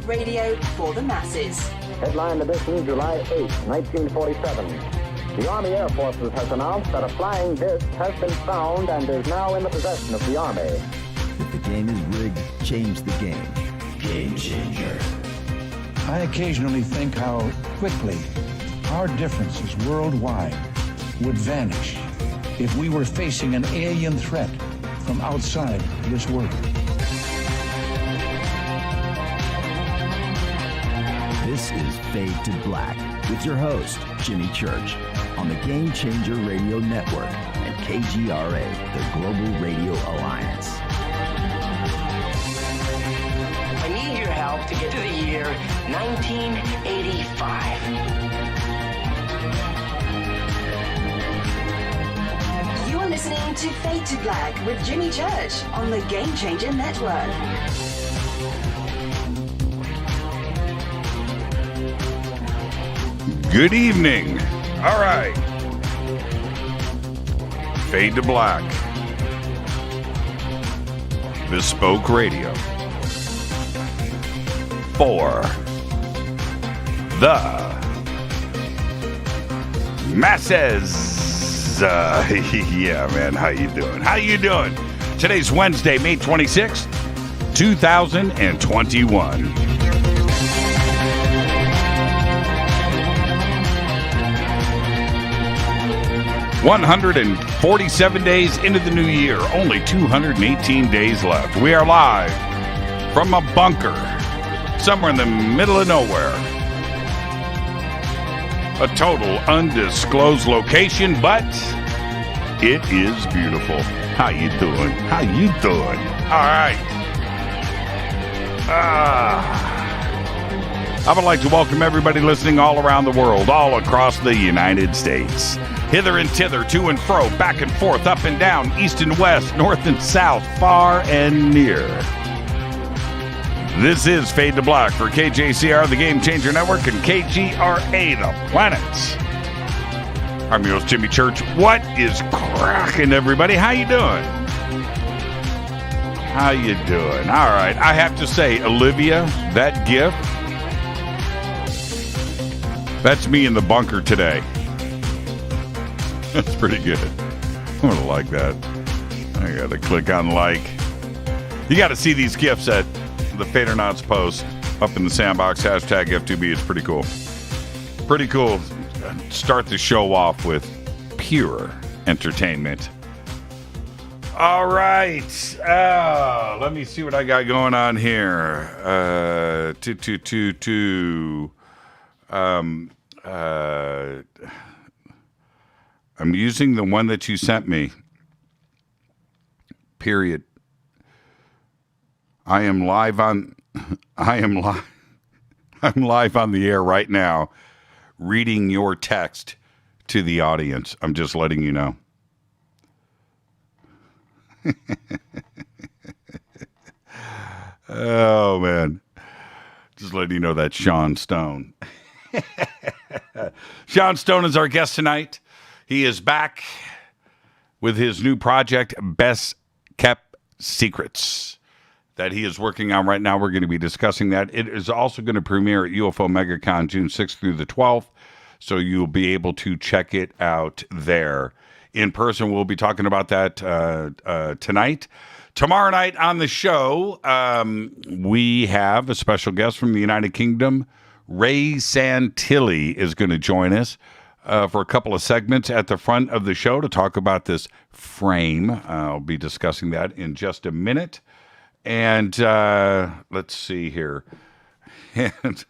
radio for the masses. Headline edition, July 8, 1947. The Army Air Forces has announced that a flying disc has been found and is now in the possession of the Army. If the game is rigged, change the game. Game changer. I occasionally think how quickly our differences worldwide would vanish if we were facing an alien threat from outside this world. This is Fade to Black with your host, Jimmy Church, on the Game Changer Radio Network and KGRA, the Global Radio Alliance. I need your help to get to the year 1985. You are listening to Fade to Black with Jimmy Church on the Game Changer Network. Good evening. All right. Fade to Black. Bespoke Radio. For the masses. Yeah, man. How you doing? How you doing? Today's Wednesday, May 26th, 2021. 147 days into the new year, only 218 days left. We are live from a bunker somewhere in the middle of nowhere. A total undisclosed location, but it is beautiful. How you doing? How you doing? All right. I would like to welcome everybody listening all around the world, all across the United States. Hither and thither, to and fro, back and forth, up and down, east and west, north and south, far and near. This is Fade to Black for KJCR, the Game Changer Network, and KGRA, the Planets. I'm your host, Jimmy Church. What is cracking, everybody? How you doing? How you doing? All right. I have to say, Olivia, that GIF, that's me in the bunker today. That's pretty good. I'm going to like that. I got to click on like. You got to see these GIFs that the Fadernauts post up in the sandbox, hashtag F2B. It's pretty cool. Pretty cool. Start the show off with pure entertainment. All right. Let me see what I got going on here. I'm using the one that you sent me. Period. I'm live on the air right now, reading your text to the audience. I'm just letting you know. Oh, man. Just letting you know that's Sean Stone. Sean Stone is our guest tonight. He is back with his new project, Best Kept Secrets, that he is working on right now. We're going to be discussing that. It is also going to premiere at UFO Mega Con June 6th through the 12th, so you'll be able to check it out there. In person, we'll be talking about that tonight. Tomorrow night on the show, we have a special guest from the United Kingdom. Ray Santilli is going to join us for a couple of segments at the front of the show to talk about this frame. I'll be discussing that in just a minute. And let's see here. And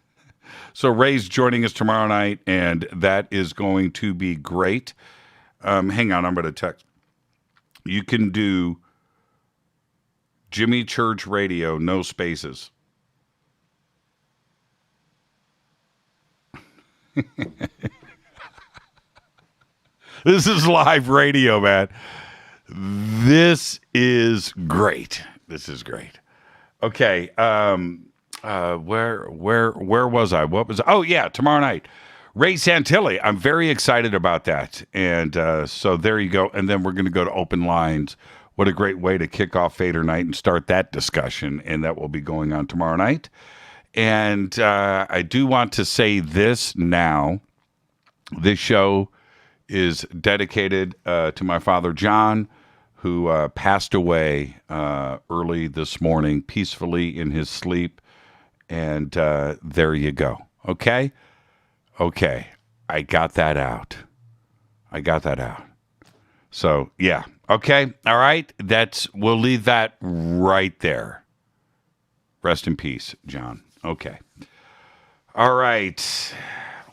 so Ray's joining us tomorrow night, and that is going to be great. Hang on, I'm going to text. You can do Jimmy Church Radio, no spaces. This is live radio, man. This is great. This is great. Okay. Where was I? What was? Oh yeah, tomorrow night. Ray Santilli. I'm very excited about that. And so there you go. And then we're going to go to open lines. What a great way to kick off Fader Night and start that discussion. And that will be going on tomorrow night. And I do want to say this now. This show is dedicated to my father, John, who passed away early this morning, peacefully in his sleep. And there you go. Okay? Okay. I got that out. So, yeah. Okay. All right. We'll leave that right there. Rest in peace, John. Okay. All right.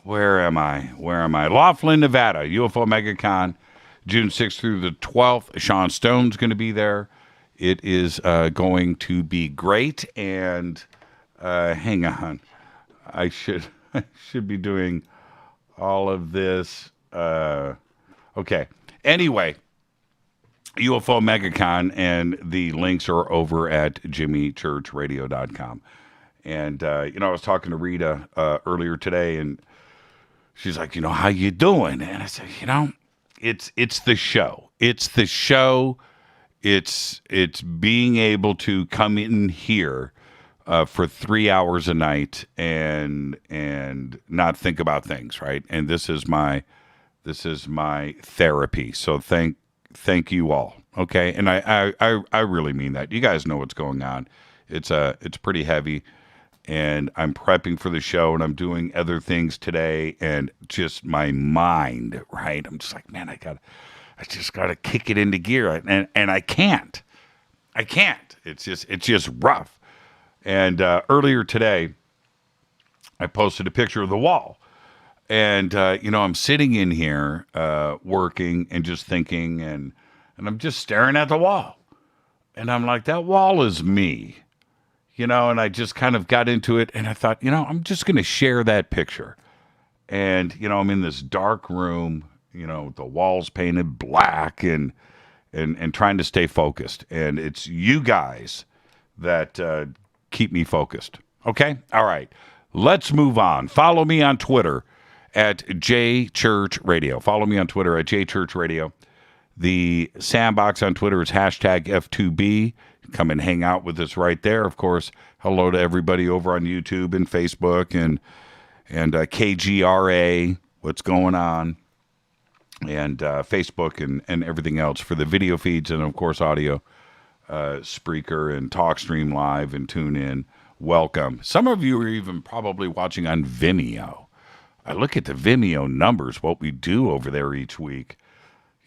Where am I? Laughlin, Nevada, UFO Mega Con, June 6th through the 12th. Sean Stone's going to be there. It is going to be great. And hang on. I should be doing all of this. Okay. Anyway, UFO Mega Con, and the links are over at jimmychurchradio.com. And, I was talking to Rita earlier today, and she's like, how you doing? And I said, it's the show. It's the show. It's being able to come in here for 3 hours a night and not think about things, right? And this is my therapy. So thank you all. Okay. And I really mean that. You guys know what's going on. It's pretty heavy. And I'm prepping for the show, and I'm doing other things today, and just my mind, right? I'm just like, man, I just gotta kick it into gear, and I can't. It's just rough. And earlier today, I posted a picture of the wall, and I'm sitting in here working and just thinking, and I'm just staring at the wall, and I'm like, that wall is me. And I just kind of got into it, and I thought, I'm just going to share that picture. And, I'm in this dark room, the walls painted black and trying to stay focused. And it's you guys that keep me focused. Okay? All right. Let's move on. Follow me on Twitter at JChurchRadio. Follow me on Twitter at JChurchRadio. The sandbox on Twitter is hashtag F2B. Come and hang out with us right there. Of course, hello to everybody over on YouTube and Facebook and KGRA, what's going on, and Facebook and everything else for the video feeds and, of course, audio, Spreaker and TalkStream Live and TuneIn. Welcome. Some of you are even probably watching on Vimeo. I look at the Vimeo numbers, what we do over there each week.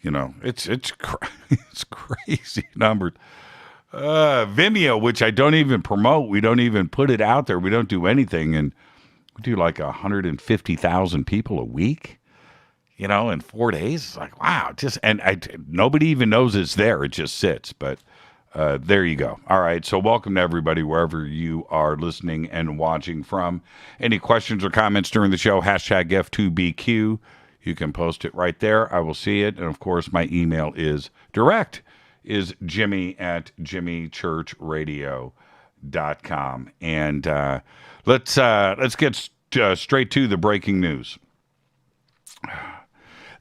It's crazy numbers. Vimeo, which I don't even promote. We don't even put it out there. We don't do anything. And we do like 150,000 people a week, in 4 days. It's like, wow. Nobody even knows it's there. It just sits. But there you go. All right. So welcome to everybody, wherever you are listening and watching from. Any questions or comments during the show, hashtag F2BQ. You can post it right there. I will see it. And of course, my email is Jimmy at jimmychurchradio.com. And let's get straight to the breaking news.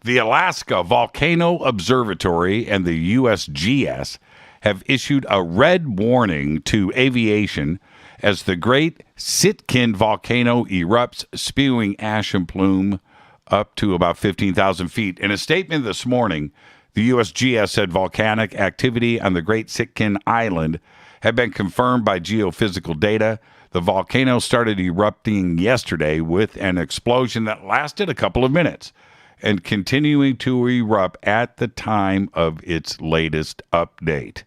The Alaska Volcano Observatory and the USGS have issued a red warning to aviation as the Great Sitkin volcano erupts, spewing ash and plume up to about 15,000 feet. In a statement this morning, the USGS said volcanic activity on the Great Sitkin Island had been confirmed by geophysical data. The volcano started erupting yesterday with an explosion that lasted a couple of minutes and continuing to erupt at the time of its latest update.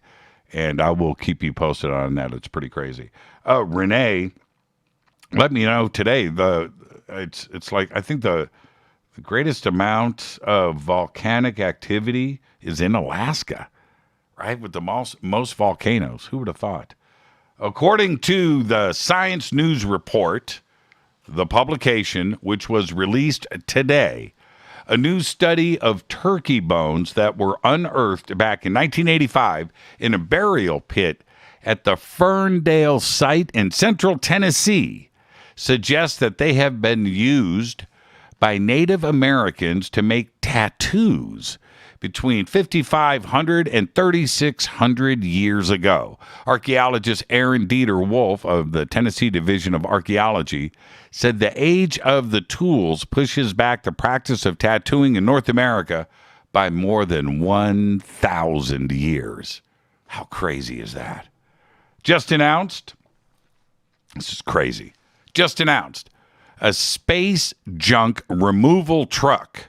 And I will keep you posted on that. It's pretty crazy. Renee, let me know today. It's like, I think the greatest amount of volcanic activity is in Alaska, right? With the most volcanoes. Who would have thought? According to the Science News Report, the publication, which was released today, a new study of turkey bones that were unearthed back in 1985 in a burial pit at the Ferndale site in central Tennessee suggests that they have been used by Native Americans to make tattoos between 5,500 and 3,600 years ago. Archaeologist Aaron Dieter Wolf of the Tennessee Division of Archaeology said the age of the tools pushes back the practice of tattooing in North America by more than 1,000 years. How crazy is that? Just announced, this is crazy, just announced, a space junk removal truck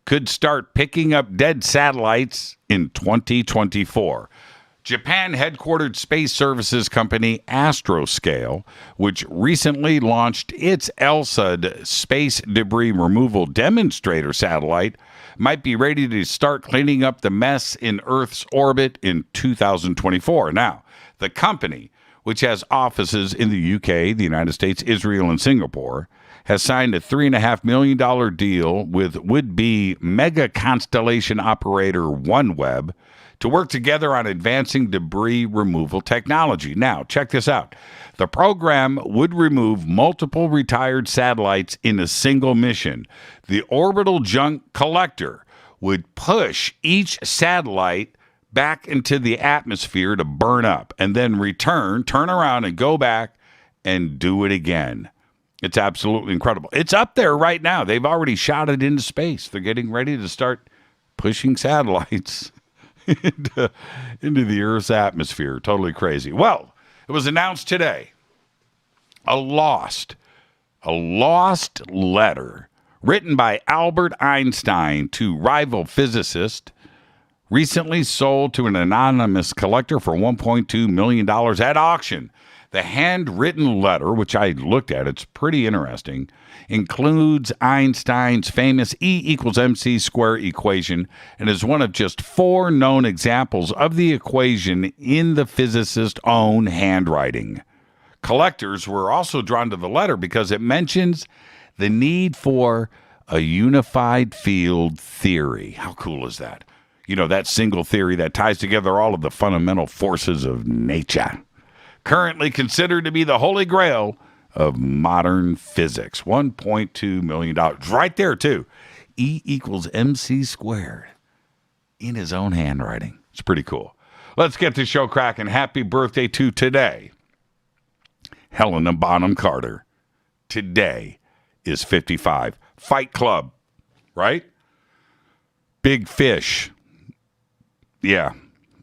could start picking up dead satellites in 2024. Japan-headquartered space services company Astroscale, which recently launched its ELSA space debris removal demonstrator satellite, might be ready to start cleaning up the mess in Earth's orbit in 2024. Now, the company, which has offices in the UK, the United States, Israel, and Singapore, has signed a $3.5 million deal with would-be mega constellation operator OneWeb to work together on advancing debris removal technology. Now, check this out. The program would remove multiple retired satellites in a single mission. The orbital junk collector would push each satellite back into the atmosphere to burn up and then return, turn around, and go back and do it again. It's absolutely incredible. It's up there right now. They've already shot it into space. They're getting ready to start pushing satellites into the Earth's atmosphere. Totally crazy. Well, it was announced today. A lost letter written by Albert Einstein to rival physicist, recently sold to an anonymous collector for $1.2 million at auction. The handwritten letter, which I looked at, it's pretty interesting, includes Einstein's famous E=mc² equation and is one of just 4 known examples of the equation in the physicist's own handwriting. Collectors were also drawn to the letter because it mentions the need for a unified field theory. How cool is that? You know, that single theory that ties together all of the fundamental forces of nature. Currently considered to be the holy grail of modern physics. $1.2 million. Right there, too. E=mc² in his own handwriting. It's pretty cool. Let's get the show cracking. Happy birthday to today, Helena Bonham Carter. Today is 55. Fight Club, right? Big Fish. Yeah,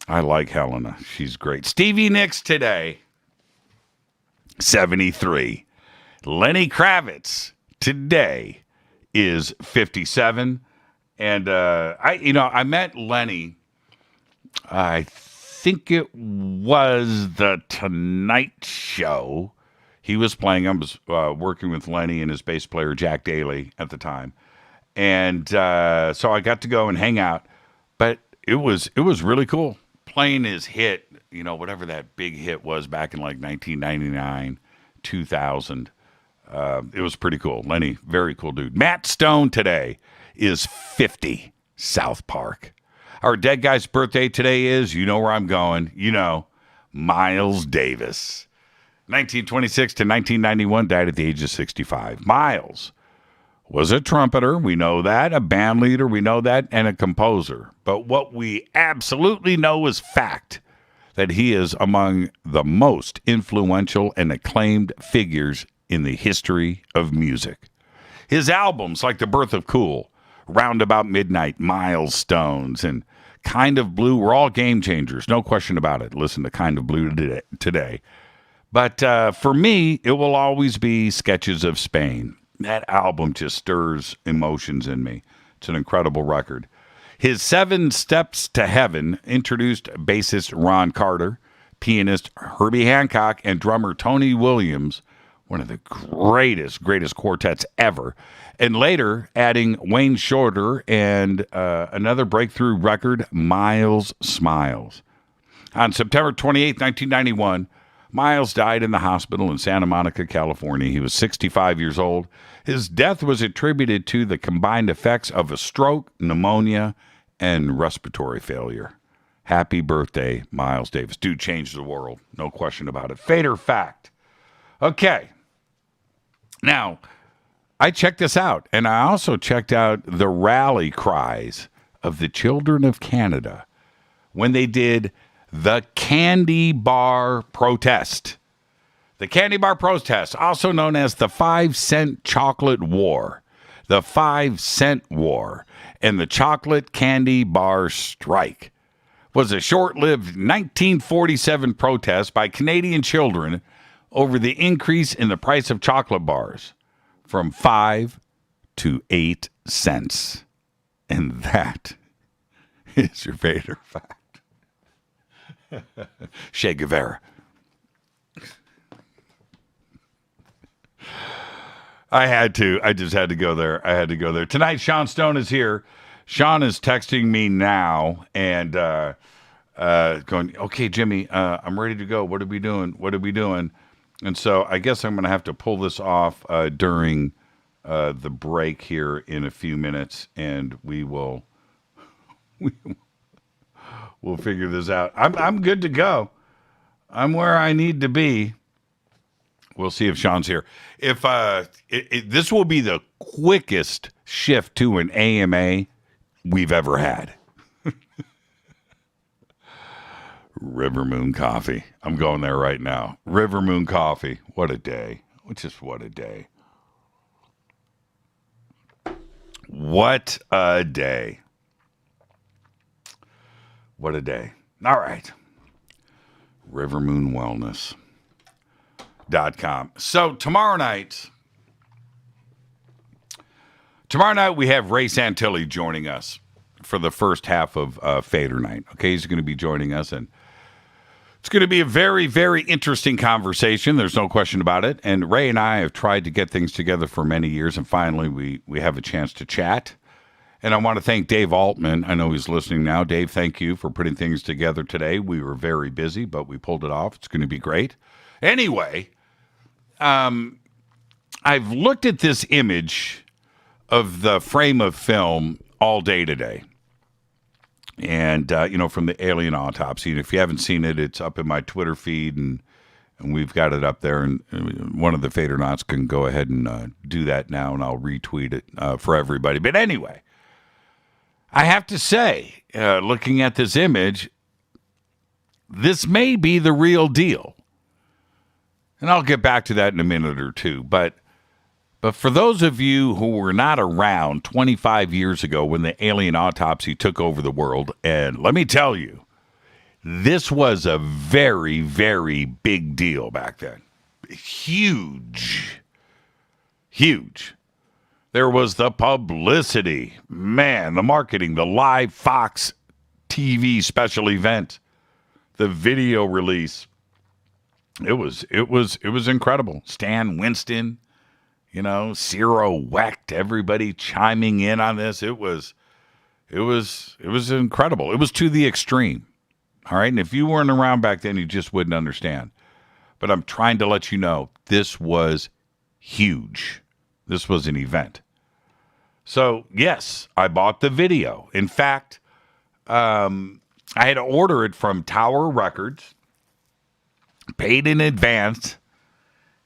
I like Helena. She's great. Stevie Nicks today, 73. Lenny Kravitz today is 57. And I met Lenny, I think it was the Tonight Show. He was playing. I was working with Lenny and his bass player Jack Daly at the time. And so I got to go and hang out. But it was really cool playing his hit, whatever that big hit was back in like 1999, 2000. It was pretty cool. Lenny, very cool dude. Matt Stone today is 50, South Park. Our dead guy's birthday today is, you know where I'm going, Miles Davis. 1926 to 1991, died at the age of 65. Miles was a trumpeter, we know that, a band leader, we know that, and a composer. But what we absolutely know is fact, that he is among the most influential and acclaimed figures in the history of music. His albums, like The Birth of Cool, Roundabout Midnight, Milestones, and Kind of Blue, were all game changers, no question about it. Listen to Kind of Blue today. But for me, it will always be Sketches of Spain. That album just stirs emotions in me. It's an incredible record. His 7 Steps to Heaven introduced bassist Ron Carter, pianist Herbie Hancock, and drummer Tony Williams, one of the greatest quartets ever, and later adding Wayne Shorter and another breakthrough record, Miles Smiles. On September 28, 1991, Miles died in the hospital in Santa Monica, California. He was 65 years old. His death was attributed to the combined effects of a stroke, pneumonia, and respiratory failure. Happy birthday, Miles Davis. Dude changed the world. No question about it. Fate or fact? Okay. Now, I checked this out, and I also checked out the rally cries of the children of Canada when they did the candy bar protest. The candy bar protest, also known as the 5-cent chocolate war, the 5-cent war, and the chocolate candy bar strike, was a short-lived 1947 protest by Canadian children over the increase in the price of chocolate bars from 5 to 8 cents. And that is your Vader fact. Che Guevara. I just had to go there. I had to go there. Tonight, Sean Stone is here. Sean is texting me now and going, okay, Jimmy, I'm ready to go. What are we doing? What are we doing? And so I guess I'm going to have to pull this off during the break here in a few minutes, and we'll figure this out. I'm good to go. I'm where I need to be. We'll see if Sean's here. If this will be the quickest shift to an AMA we've ever had. River Moon Coffee. I'm going there right now. River Moon Coffee. What a day. Just what a day. What a day. What a day. All right. RiverMoonWellness.com. So tomorrow night we have Ray Santilli joining us for the first half of Fader Night. Okay, he's going to be joining us, and it's going to be a very, very interesting conversation. There's no question about it. And Ray and I have tried to get things together for many years, and finally we have a chance to chat. And I want to thank Dave Altman. I know he's listening now. Dave, thank you for putting things together today. We were very busy, but we pulled it off. It's going to be great. Anyway, I've looked at this image of the frame of film all day today. And, from the alien autopsy. And if you haven't seen it, it's up in my Twitter feed, and we've got it up there. And one of the Fadernauts can go ahead and do that now, and I'll retweet it for everybody. But anyway, I have to say, looking at this image, this may be the real deal. And I'll get back to that in a minute or two. But for those of you who were not around 25 years ago when the alien autopsy took over the world, and let me tell you, this was a very, very big deal back then. Huge. Huge. There was the publicity. Man, the marketing, the live Fox TV special event, the video release. It was incredible. Stan Winston, Ciro Wecht, everybody chiming in on this. It was incredible. It was to the extreme. All right. And if you weren't around back then, you just wouldn't understand. But I'm trying to let you know this was huge. This was an event. So, yes, I bought the video. In fact, I had to order it from Tower Records, paid in advance.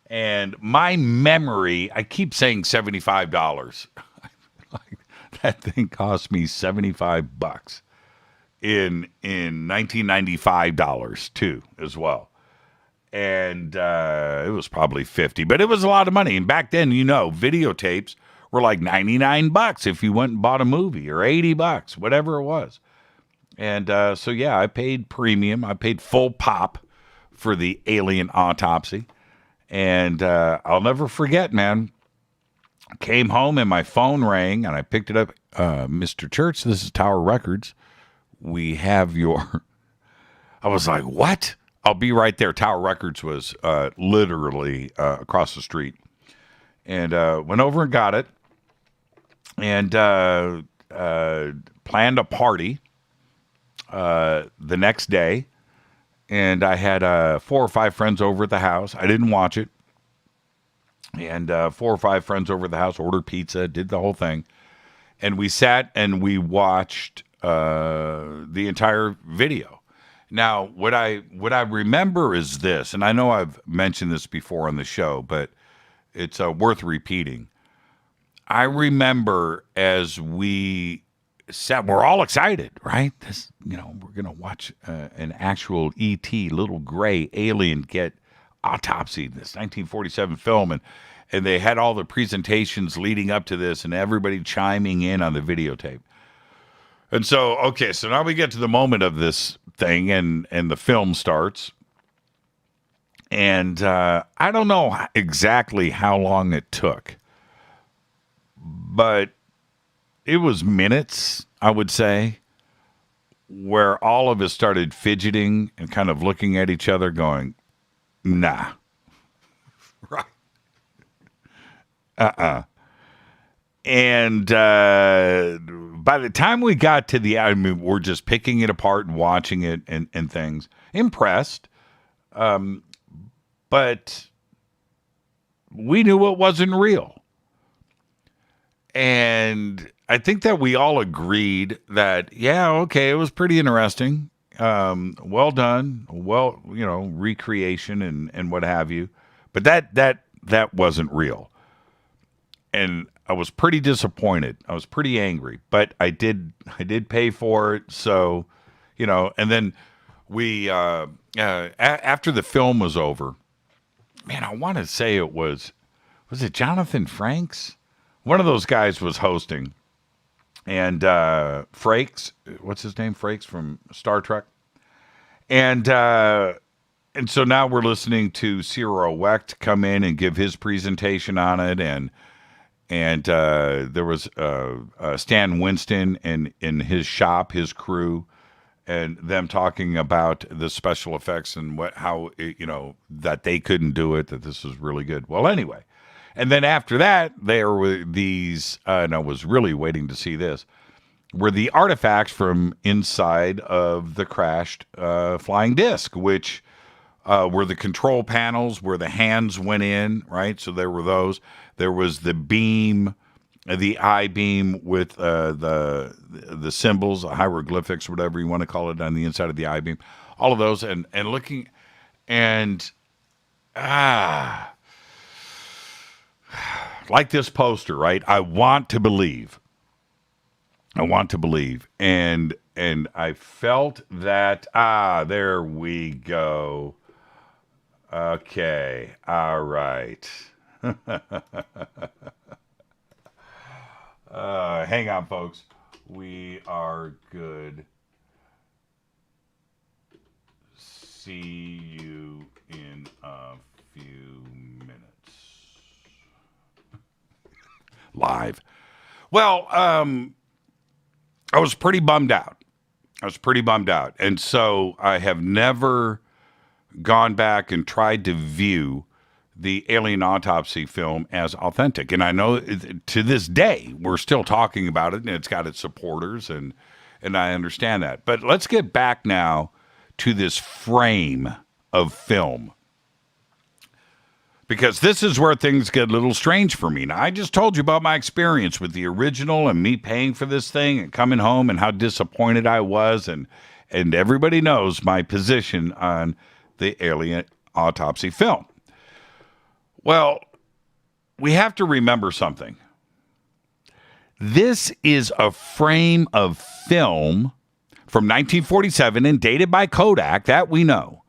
And my memory, I keep saying $75. That thing cost me $75 in $1995 too, as well. And it was probably $50, but it was a lot of money. And back then, videotapes were like $99 if you went and bought a movie, or $80, whatever it was. And so I paid premium. I paid full pop for the alien autopsy. And I'll never forget, man. I came home and my phone rang, and I picked it up. Mr. Church, this is Tower Records. We have your... I was like, what? I'll be right there. Tower Records was literally across the street. And went over and got it. And planned a party the next day. And I had 4 or 5 friends over at the house. I didn't watch it. And 4 or 5 friends over at the house, ordered pizza, did the whole thing. And we sat and we watched the entire video. Now, what I remember is this, and I know I've mentioned this before on the show, but it's worth repeating. I remember as we we're all excited, right? This, we're going to watch an actual E.T. little gray alien get autopsied, this 1947 film, and they had all the presentations leading up to this and everybody chiming in on the videotape. And so now we get to the moment of this thing and the film starts. And I don't know exactly how long it took, but it was minutes, I would say, where all of us started fidgeting and kind of looking at each other going, nah. Right. And by the time we got to we're just picking it apart and watching it and things. Impressed. But we knew it wasn't real. And I think that we all agreed that, it was pretty interesting. Well done. Well, recreation and what have you. But that wasn't real. And I was pretty disappointed. I was pretty angry, but I did pay for it. So, and then we, after the film was over, man, I want to say was it Jonathan Frakes? One of those guys was hosting, and Frakes, what's his name? Frakes from Star Trek. And so now we're listening to Cyril Wecht come in and give his presentation on it, and there was Stan Winston and in his shop, his crew, and them talking about the special effects and that they couldn't do it, that this was really good. Well, anyway, and then after that, there were these, and I was really waiting to see this, were the artifacts from inside of the crashed flying disc, which were the control panels where the hands went in, right? So there were those. There was the beam, the I-beam with the symbols, hieroglyphics, whatever you want to call it, on the inside of the I-beam. All of those, and looking, and like this poster, right? I want to believe, and I felt that. There we go. Okay, all right. Hang on, folks. We are good. See you in a few minutes. Live. Well, I was pretty bummed out. And so I have never gone back and tried to view the alien autopsy film as authentic. And I know to this day, we're still talking about it, and it's got its supporters, and I understand that. But let's get back now to this frame of film, because this is where things get a little strange for me. Now, I just told you about my experience with the original and me paying for this thing and coming home and how disappointed I was, and everybody knows my position on the alien autopsy film. Well, we have to remember something. This is a frame of film from 1947 and dated by Kodak, that we know.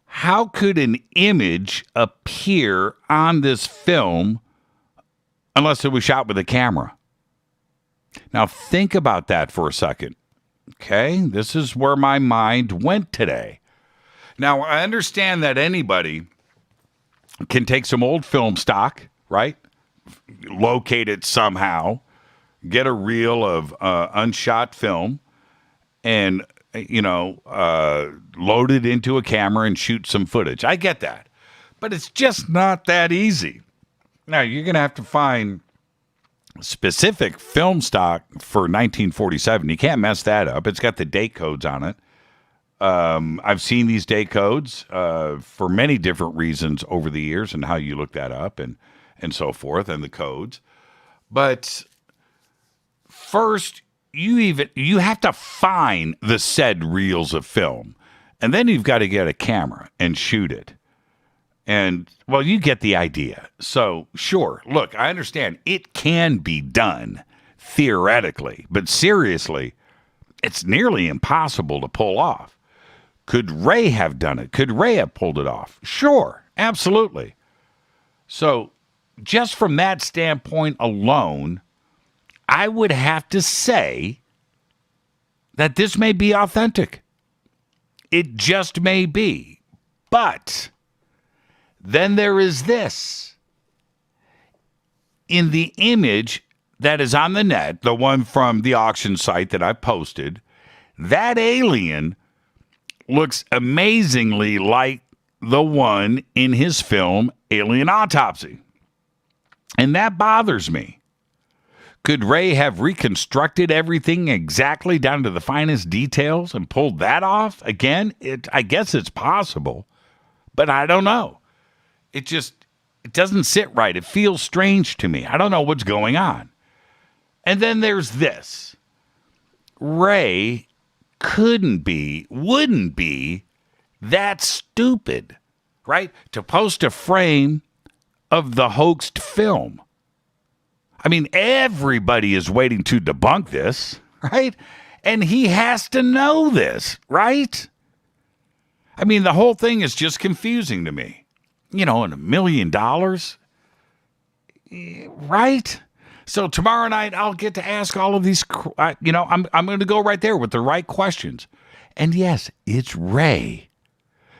How could an image appear on this film unless it was shot with a camera? Now, think about that for a second. Okay? This is where my mind went today. Now, I understand that anybody can take some old film stock, right? Locate it somehow, get a reel of unshot film, and, load it into a camera and shoot some footage. I get that. But it's just not that easy. Now, you're going to have to find specific film stock for 1947. You can't mess that up. It's got the date codes on it. I've seen these date codes for many different reasons over the years, and how you look that up and so forth, and the codes. But first, you have to find the said reels of film, and then you've got to get a camera and shoot it. And, well, you get the idea. So, sure, look, I understand it can be done theoretically, but seriously, it's nearly impossible to pull off. Could Ray have done it? Could Ray have pulled it off? Sure, absolutely. So just from that standpoint alone, I would have to say that this may be authentic. It just may be. But then there is this. In the image that is on the net, the one from the auction site that I posted, that alien looks amazingly like the one in his film Alien Autopsy. And that bothers me. Could Ray have reconstructed everything exactly down to the finest details and pulled that off? Again, I guess it's possible, but I don't know. It doesn't sit right. It feels strange to me. I don't know what's going on. And then there's this. Ray wouldn't be that stupid, right? To post a frame of the hoaxed film. I mean, everybody is waiting to debunk this, right? And he has to know this, right? I mean, the whole thing is just confusing to me. And $1 million, right? So tomorrow night, I'll get to ask all of these, I'm going to go right there with the right questions. And yes, it's Ray.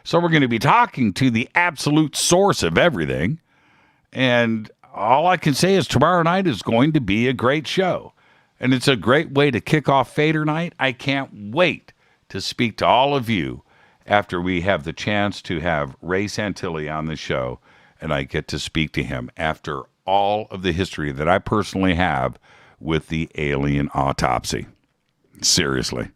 So we're going to be talking to the absolute source of everything. And all I can say is tomorrow night is going to be a great show. And it's a great way to kick off Fader Night. I can't wait to speak to all of you after we have the chance to have Ray Santilli on the show. And I get to speak to him after all of the history that I personally have with the alien autopsy. Seriously.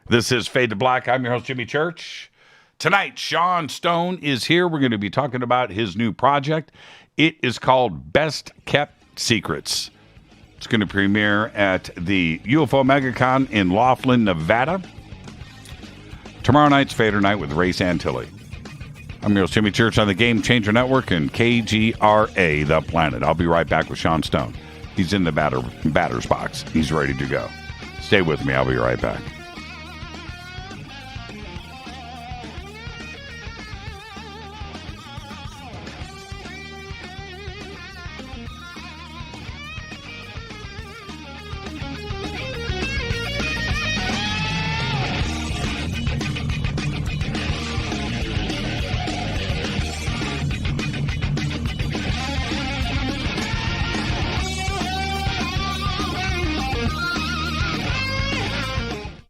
This is Fade to Black. I'm your host, Jimmy Church. Tonight, Sean Stone is here. We're going to be talking about his new project. It is called Best Kept Secrets. It's going to premiere at the UFO Mega Con in Laughlin, Nevada. Tomorrow night's Fader Night with Ray Santilli. I'm your host, Jimmy Church, on the Game Changer Network and KGRA, The Planet. I'll be right back with Sean Stone. He's in the batter's box. He's ready to go. Stay with me. I'll be right back.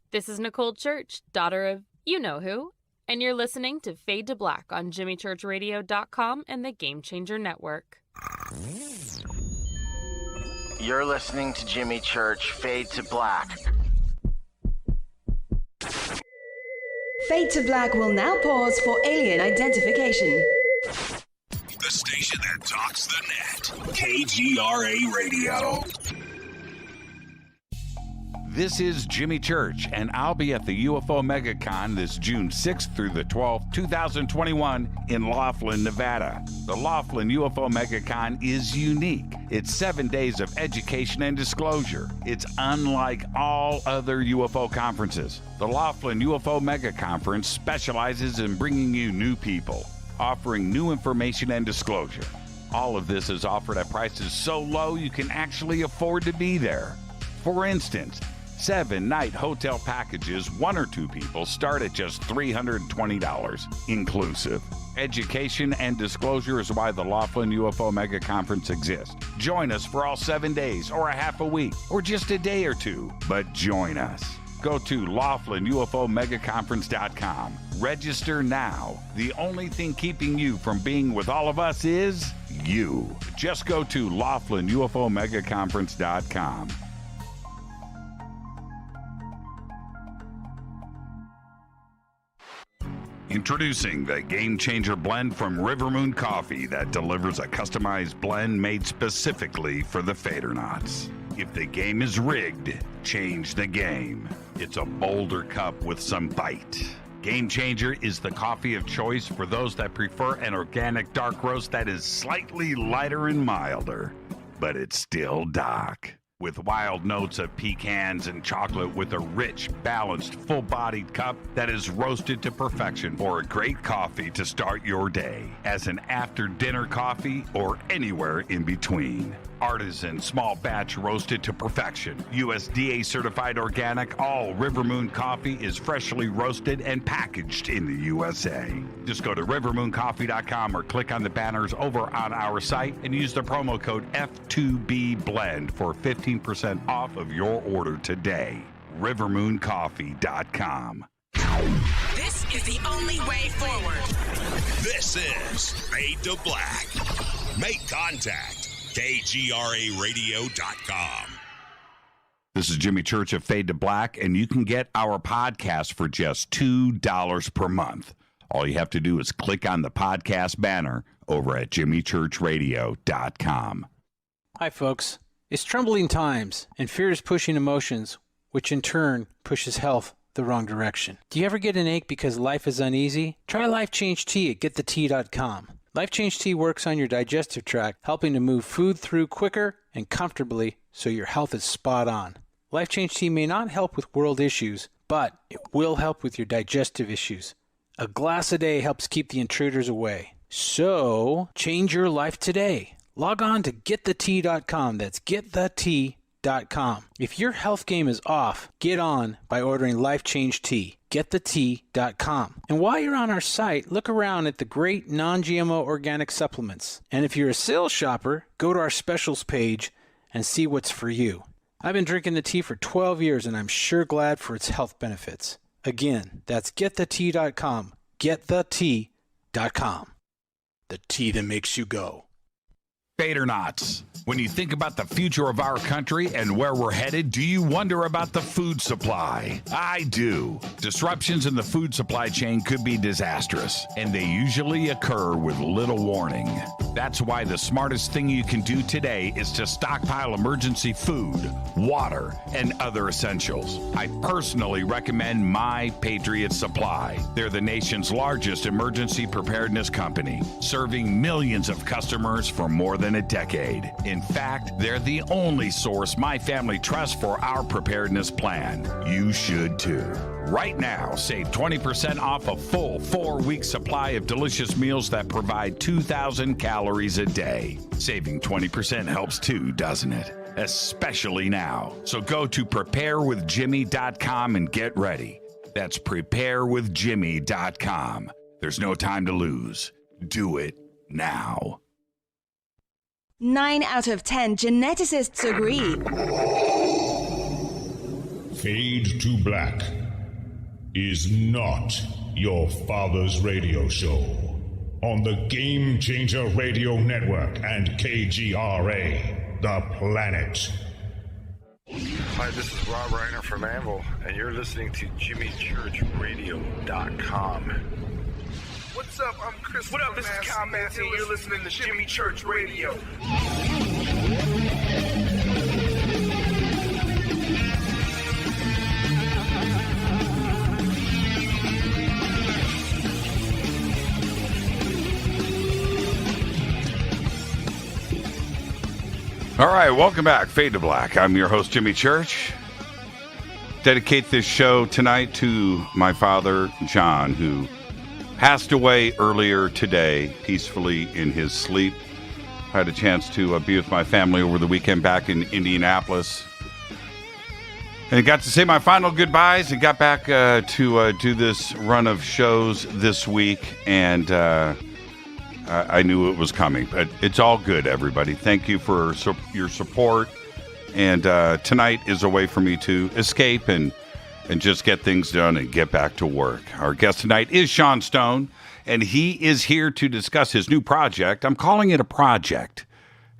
This is Nicole Church, daughter of you-know-who, and you're listening to Fade to Black on JimmyChurchRadio.com and the Game Changer Network. You're listening to Jimmy Church, Fade to Black. Fade to Black will now pause for alien identification. The station that talks the net. KGRA Radio. This is Jimmy Church, and I'll be at the UFO Mega Con this June 6th through the 12th, 2021 in Laughlin, Nevada. The Laughlin UFO Mega Con is unique. It's 7 days of education and disclosure. It's unlike all other UFO conferences. The Laughlin UFO Mega Conference specializes in bringing you new people, offering new information and disclosure. All of this is offered at prices so low you can actually afford to be there. For instance, 7-night hotel packages, 1 or 2 people, start at just $320 inclusive. Education and disclosure is why the Laughlin UFO Mega Conference exists. Join us for all 7 days, or a half a week, or just a day or two, but join us. Go to LaughlinUFOMegaConference.com. Register now. The only thing keeping you from being with all of us is you. Just go to LaughlinUFOMegaConference.com. Introducing the Game Changer blend from Rivermoon Coffee that delivers a customized blend made specifically for the Fadernauts. If the game is rigged, change the game. It's a bolder cup with some bite. Game Changer is the coffee of choice for those that prefer an organic dark roast that is slightly lighter and milder, but it's still dark. with wild notes of pecans and chocolate with a rich, balanced, full-bodied cup that is roasted to perfection, or a great coffee to start your day as an after-dinner coffee or anywhere in between. Artisan, small batch roasted to perfection. USDA certified organic, all River Moon coffee is freshly roasted and packaged in the USA. Just go to rivermooncoffee.com or click on the banners over on our site and use the promo code F2BBLEND for 15% off of your order today. rivermooncoffee.com. This is the only way forward. This is Fade to Black. Make contact. KGRAradio.com. This is Jimmy Church of Fade to Black, and you can get our podcast for just $2 per month. All you have to do is click on the podcast banner over at jimmychurchradio.com. Hi, folks. It's troubling times, and fear is pushing emotions, which in turn pushes health the wrong direction. Do you ever get an ache because life is uneasy? Try Life Change Tea at getthetea.com. Life Change Tea works on your digestive tract, helping to move food through quicker and comfortably so your health is spot on. Life Change Tea may not help with world issues, but it will help with your digestive issues. A glass a day helps keep the intruders away. So, change your life today. Log on to getthetea.com. That's getthetea.com. If your health game is off, get on by ordering Life Change Tea. Getthetea.com. And while you're on our site, look around at the great non-GMO organic supplements. And if you're a sales shopper, go to our specials page and see what's for you. I've been drinking the tea for 12 years and I'm sure glad for its health benefits. Again, that's getthetea.com. Getthetea.com. The tea that makes you go. Fadernauts, when you think about the future of our country and where we're headed, do you wonder about the food supply? I do. Disruptions in the food supply chain could be disastrous, and they usually occur with little warning. That's why the smartest thing you can do today is to stockpile emergency food, water, and other essentials. I personally recommend My Patriot Supply. They're the nation's largest emergency preparedness company, serving millions of customers for more than a decade. In fact, they're the only source my family trusts for our preparedness plan. You should too. Right now, save 20% off a full 4-week supply of delicious meals that provide 2,000 calories a day. Saving 20% helps too, doesn't it? Especially now. So go to preparewithjimmy.com and get ready. That's preparewithjimmy.com. There's no time to lose. Do it now. 9 out of 10 geneticists agree. Fade to Black is not your father's radio show on the Game Changer Radio Network and KGRA, the planet. Hi, this is Rob Reiner from Anvil, and you're listening to JimmyChurchRadio.com. What's up? I'm Chris. What up? This is Kyle Massey, and you're listening to Jimmy Church Radio. All right, welcome back, Fade to Black. I'm your host, Jimmy Church. Dedicate this show tonight to my father, John, who passed away earlier today, peacefully in his sleep. I had a chance to be with my family over the weekend back in Indianapolis. And got to say my final goodbyes and got back to do this run of shows this week. And I knew it was coming, but it's all good, everybody. Thank you for your support. And tonight is a way for me to escape and just get things done and get back to work. Our guest tonight is Sean Stone, and he is here to discuss his new project. I'm calling it a project.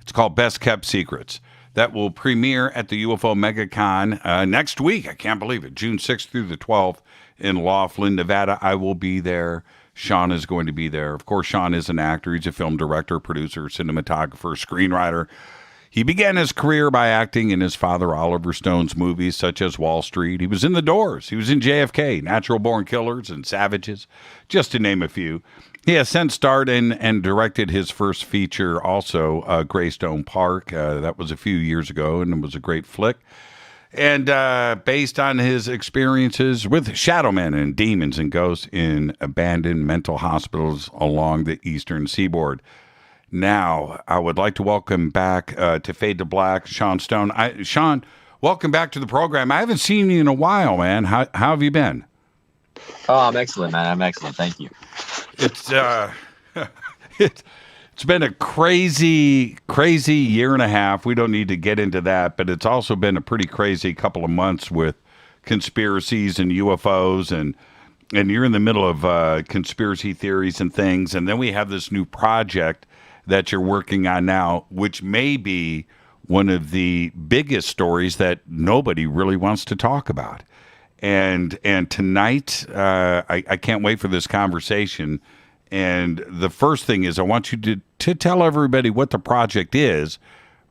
It's called Best Kept Secrets. That will premiere at the UFO Mega Con next week. I can't believe it. June 6th through the 12th in Laughlin, Nevada. I will be there. Sean is going to be there. Of course, Sean is an actor. He's a film director, producer, cinematographer, screenwriter. He began his career by acting in his father Oliver Stone's movies such as Wall Street. He was in The Doors. He was in JFK, Natural Born Killers, and Savages, just to name a few. He has since starred in and directed his first feature, also Greystone Park. That was a few years ago, and it was a great flick. And based on his experiences with shadowmen and demons and ghosts in abandoned mental hospitals along the eastern seaboard. Now, I would like to welcome back to Fade to Black, Sean Stone. Sean, welcome back to the program. I haven't seen you in a while, man. How have you been? Oh, I'm excellent, man. I'm excellent. Thank you. It's it's been a crazy year and a half. We don't need to get into that, but it's also been a pretty crazy couple of months with conspiracies and UFOs, and you're in the middle of conspiracy theories and things. And then we have this new project that you're working on now, which may be one of the biggest stories that nobody really wants to talk about. And tonight, I can't wait for this conversation. And the first thing is I want you to tell everybody what the project is,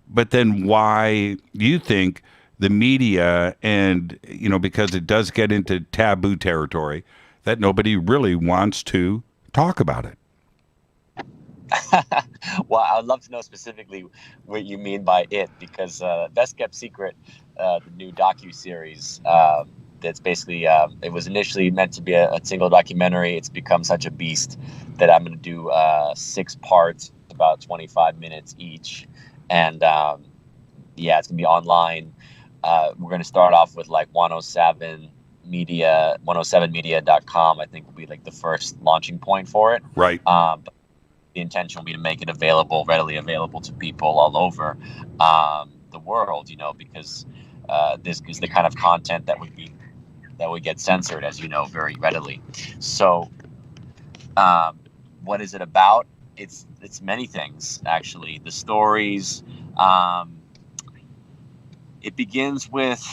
but then why you think the media, and, you know, because it does get into taboo territory, that nobody really wants to talk about it. Well, I would love to know specifically what you mean by it, because Best Kept Secret, the new docuseries, that's basically, it was initially meant to be a single documentary. It's become such a beast that I'm going to do 6 parts, about 25 minutes each. And yeah, it's going to be online. We're going to start off with like 107 Media, 107media.com, I think will be like the first launching point for it. Right. But the intention will be to make it readily available to people all over the world, you know, because this is the kind of content that would get censored, as you know, very readily. So what is it about? It's many things, actually. The stories, it begins with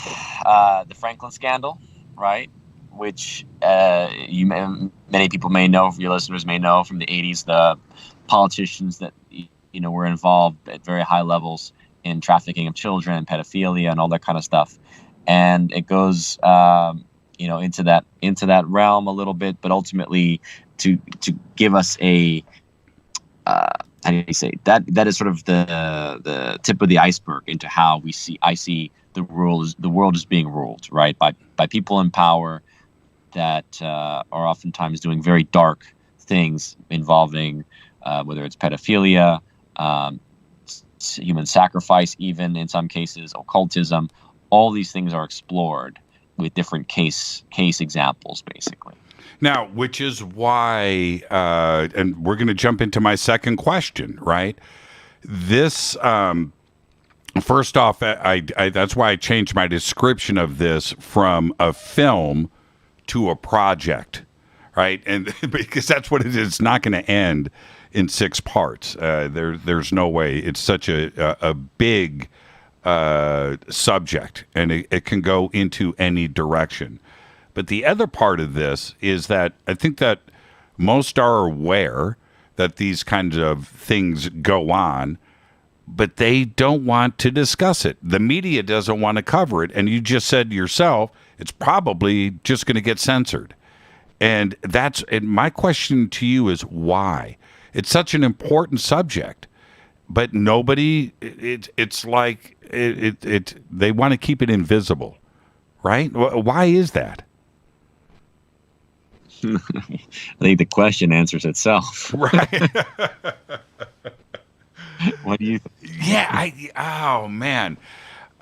the Franklin scandal, right? Which many people may know, your listeners may know from the 80s, the politicians that, you know, were involved at very high levels in trafficking of children and pedophilia and all that kind of stuff. And it goes, you know, into that realm a little bit, but ultimately to give us a, how do you say that is sort of the tip of the iceberg into how I see the world is being ruled, right, by people in power that are oftentimes doing very dark things involving whether it's pedophilia, human sacrifice, even in some cases, occultism. All these things are explored with different case examples, basically. Now, which is why, and we're going to jump into my second question, right? This, first off, I that's why I changed my description of this from a film to a project, right? And because that's what it is. It's not going to end in 6 parts. There's no way. It's such a big subject, and it can go into any direction. But the other part of this is that I think that most are aware that these kinds of things go on, but they don't want to discuss it. The media doesn't want to cover it. And you just said yourself, it's probably just going to get censored. And my question to you is why? It's such an important subject, but nobody, it's like they want to keep it invisible, right? Why is that? I think the question answers itself. Right. What do you think? Yeah. Oh, man.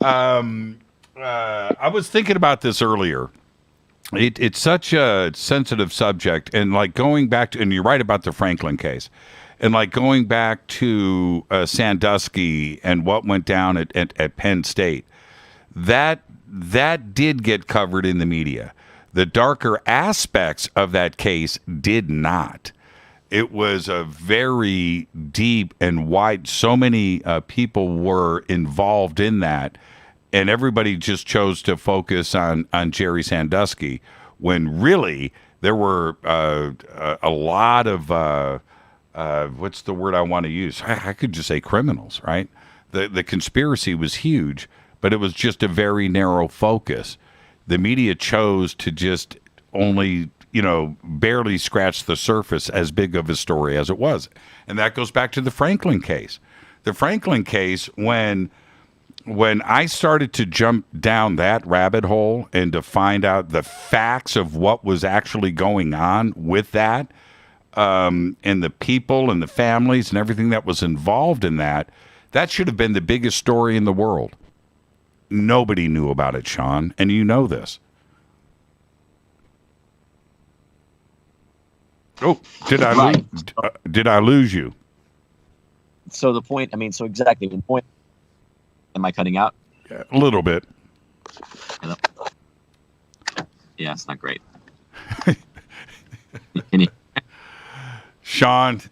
I was thinking about this earlier. It's such a sensitive subject. And like going back to, and you're right about the Franklin case, and like going back to Sandusky and what went down at Penn State, that did get covered in the media. The darker aspects of that case did not. It was a very deep and wide, so many people were involved in that, and everybody just chose to focus on Jerry Sandusky, when really there were a lot of, what's the word I want to use? I could just say criminals, right? The conspiracy was huge, but it was just a very narrow focus. The media chose to just only barely scratched the surface, as big of a story as it was. And that goes back to the Franklin case. The Franklin case, when I started to jump down that rabbit hole and to find out the facts of what was actually going on with that, and the people and the families and everything that was involved in that, that should have been the biggest story in the world. Nobody knew about it, Sean, and you know this. Oh, did I lose you? So the point, exactly the point. Am I cutting out? Yeah, a little bit. Hello? Yeah, it's not great. Sean,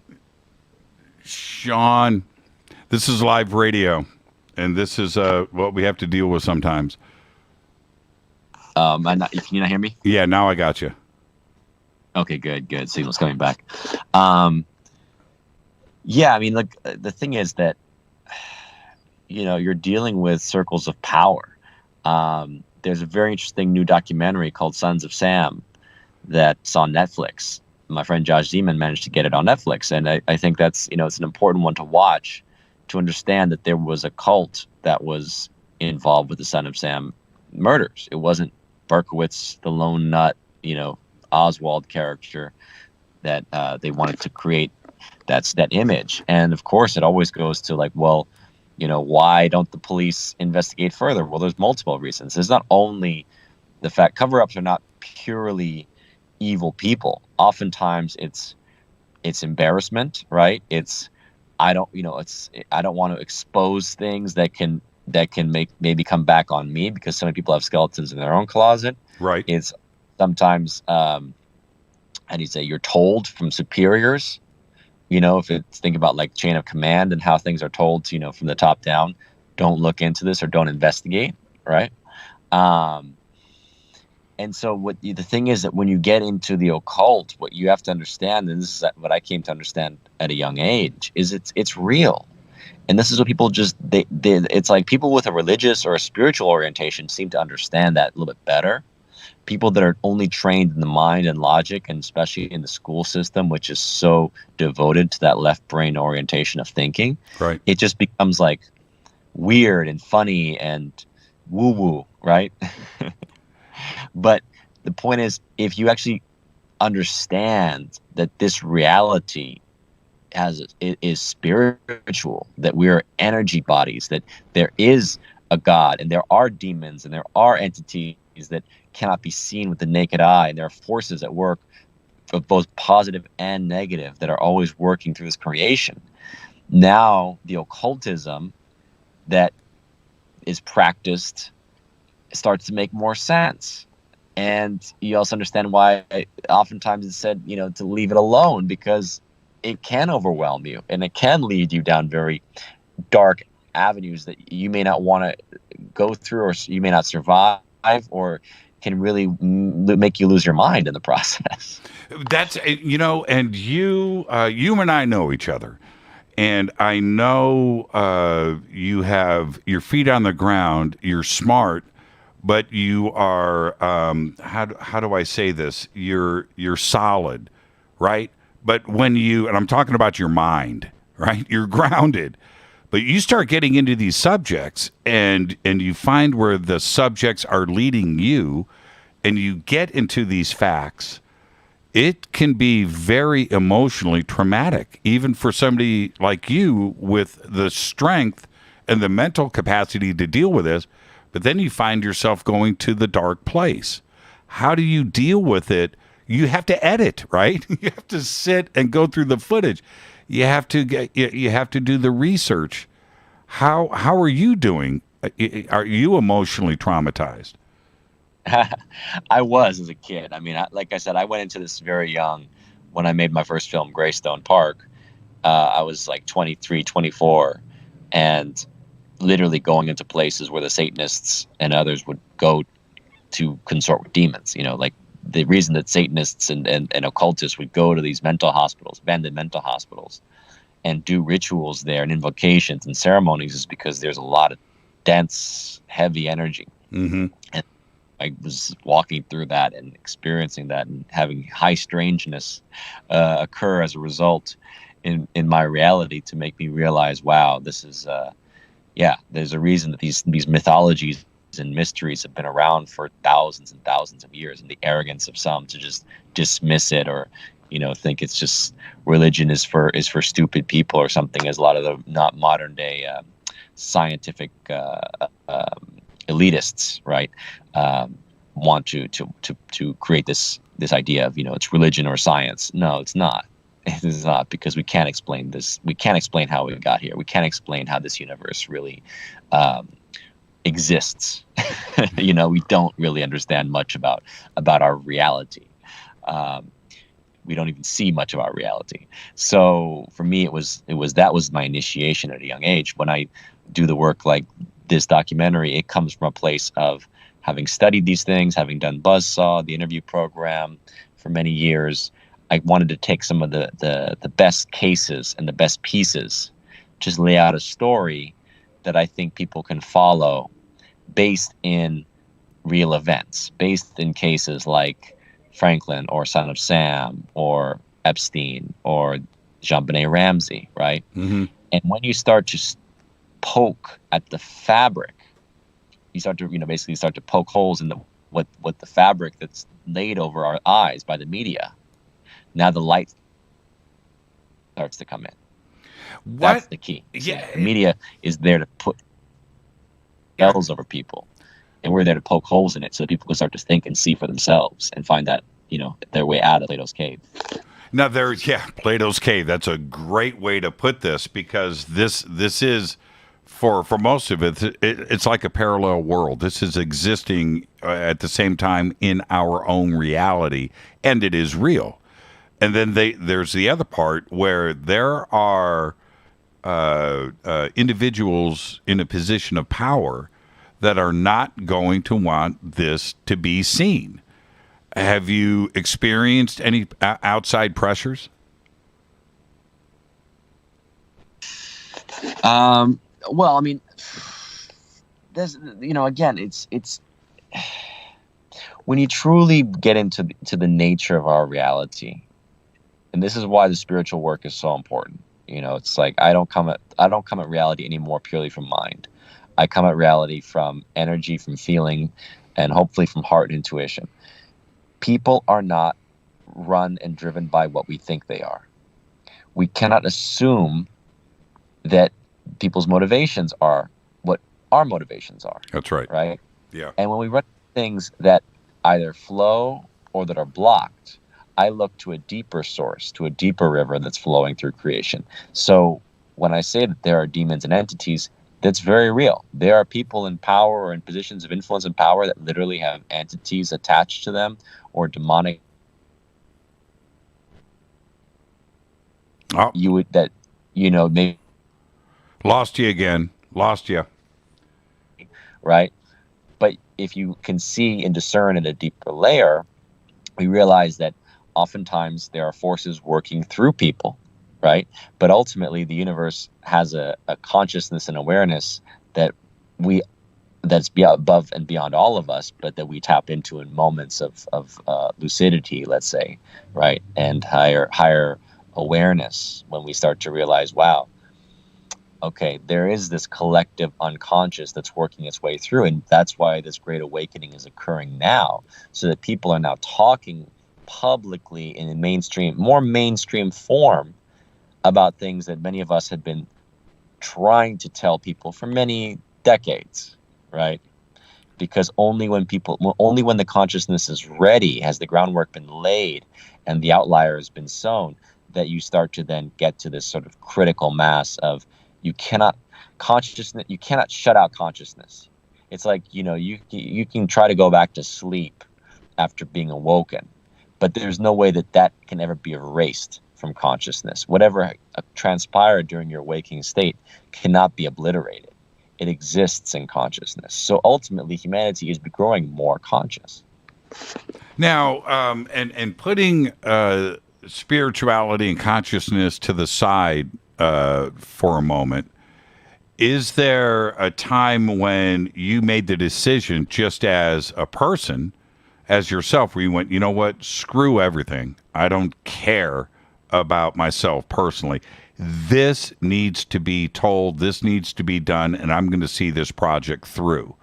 this is live radio, and this is what we have to deal with sometimes. Can you not hear me? Yeah, now I got you. Okay, good. Signal's coming back. Look, the thing is that, you're dealing with circles of power. There's a very interesting new documentary called Sons of Sam that's on Netflix. My friend Josh Zeman managed to get it on Netflix, and I think that's, it's an important one to watch to understand that there was a cult that was involved with the Son of Sam murders. It wasn't Berkowitz, the lone nut, Oswald character that they wanted to create that image. And of course, it always goes to why don't the police investigate further? Well, there's multiple reasons. There's not only the fact cover-ups are not purely evil people. Oftentimes it's embarrassment, right? I don't want to expose things that can maybe come back on me, because so many people have skeletons in their own closet. Right. It's sometimes, how do you say, you're told from superiors, if it's, think about like chain of command and how things are told, from the top down, don't look into this or don't investigate. Right. And so the thing is that when you get into the occult, what you have to understand, and this is what I came to understand at a young age, is it's real. And this is what people it's like people with a religious or a spiritual orientation seem to understand that a little bit better. People that are only trained in the mind and logic, and especially in the school system, which is so devoted to that left brain orientation of thinking, right? It just becomes like weird and funny and woo-woo, right? But the point is, if you actually understand that this reality is spiritual, that we are energy bodies, that there is a God and there are demons and there are entities that cannot be seen with the naked eye, and there are forces at work of both positive and negative that are always working through this creation. Now the occultism that is practiced starts to make more sense. And you also understand why oftentimes it's said, to leave it alone, because it can overwhelm you and it can lead you down very dark avenues that you may not want to go through, or you may not survive, or can really make you lose your mind in the process. That's, and you and I know each other. And I know you have your feet on the ground, you're smart, but you are, how do I say this? You're solid, right? But when and I'm talking about your mind, right? You're grounded. But you start getting into these subjects and you find where the subjects are leading you, and you get into these facts, it can be very emotionally traumatic, even for somebody like you with the strength and the mental capacity to deal with this. But then you find yourself going to the dark place. How do you deal with it? You have to edit, right? You have to sit and go through the footage. You have to do the research. How are you doing? Are you emotionally traumatized? I was as a kid. Like I said, I went into this very young. When I made my first film, Greystone Park, I was like 23, 24, and literally going into places where the Satanists and others would go to consort with demons. Like the reason that Satanists and occultists would go to these mental hospitals, abandoned mental hospitals, and do rituals there and invocations and ceremonies is because there's a lot of dense, heavy energy. Mm-hmm. And I was walking through that and experiencing that and having high strangeness occur as a result in my reality to make me realize, wow, this is there's a reason that these mythologies and mysteries have been around for thousands and thousands of years, and the arrogance of some to just dismiss it or think it's just religion is for stupid people or something, as a lot of the not modern day scientific elitists, right, want to create this idea of it's religion or science. No, it's not. It is not, because we can't explain this. We can't explain how we got here. We can't explain how this universe really exists. We don't really understand much about our reality. We don't even see much of our reality. So for me, it was that was my initiation at a young age. When I do the work like this documentary, it comes from a place of having studied these things, having done Buzzsaw, the interview program, for many years. I wanted to take some of the best cases and the best pieces, just lay out a story that I think people can follow based in real events, based in cases like Franklin or Son of Sam or Epstein or JonBenet Ramsey, right? Mm-hmm. And when you start to poke at the fabric, you start to basically start to poke holes in what the fabric that's laid over our eyes by the media. Now the light starts to come in. What? That's the key. Yeah. The media is there to put spells over people, and we're there to poke holes in it so that people can start to think and see for themselves and find that their way out of Plato's cave. Now Plato's cave. That's a great way to put this, because this is for most of it, it's like a parallel world. This is existing at the same time in our own reality, and it is real. And then there's the other part where there are individuals in a position of power that are not going to want this to be seen. Have you experienced any outside pressures? Well, I mean, there's again, it's when you truly get into the nature of our reality. And this is why the spiritual work is so important. It's like I don't come at reality anymore purely from mind. I come at reality from energy, from feeling, and hopefully from heart and intuition. People are not run and driven by what we think they are. We cannot assume that people's motivations are what our motivations are. That's right. Right? Yeah. And when we run things that either flow or that are blocked, I look to a deeper source, to a deeper river that's flowing through creation. So when I say that there are demons and entities, that's very real. There are people in power or in positions of influence and power that literally have entities attached to them or demonic. Oh. Maybe. Lost you again. Lost you. Right? But if you can see and discern at a deeper layer, we realize that oftentimes there are forces working through people, right? But ultimately, the universe has a consciousness and awareness that's above and beyond all of us, but that we tap into in moments of lucidity, let's say, right? And higher awareness, when we start to realize, wow, okay, there is this collective unconscious that's working its way through, and that's why this great awakening is occurring now, so that people are now talking publicly in a more mainstream form about things that many of us had been trying to tell people for many decades, right? Because only when the consciousness is ready, has the groundwork been laid and the outlier has been sown, that you start to then get to this sort of critical mass of you cannot shut out consciousness. It's like, you can try to go back to sleep after being awoken, but there's no way that can ever be erased from consciousness. Whatever transpired during your waking state cannot be obliterated. It exists in consciousness. So ultimately, humanity is growing more conscious. Now, and putting spirituality and consciousness to the side for a moment, Is there a time when you made the decision, just as a person, as yourself, where you went, you know what, screw everything. I don't care about myself personally. This needs to be told, this needs to be done, and I'm going to see this project through.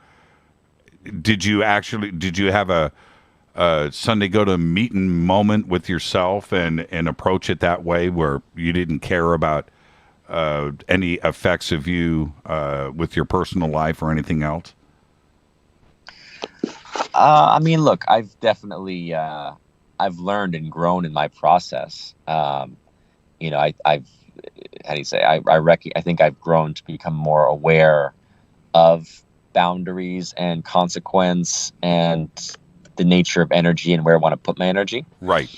Did you have a Sunday go to meeting moment with yourself and approach it that way, where you didn't care about any effects of you with your personal life or anything else? I mean, look, I've definitely I've learned and grown in my process. You know, I've how do you say? I think I've grown to become more aware of boundaries and consequence and the nature of energy and where I want to put my energy. Right.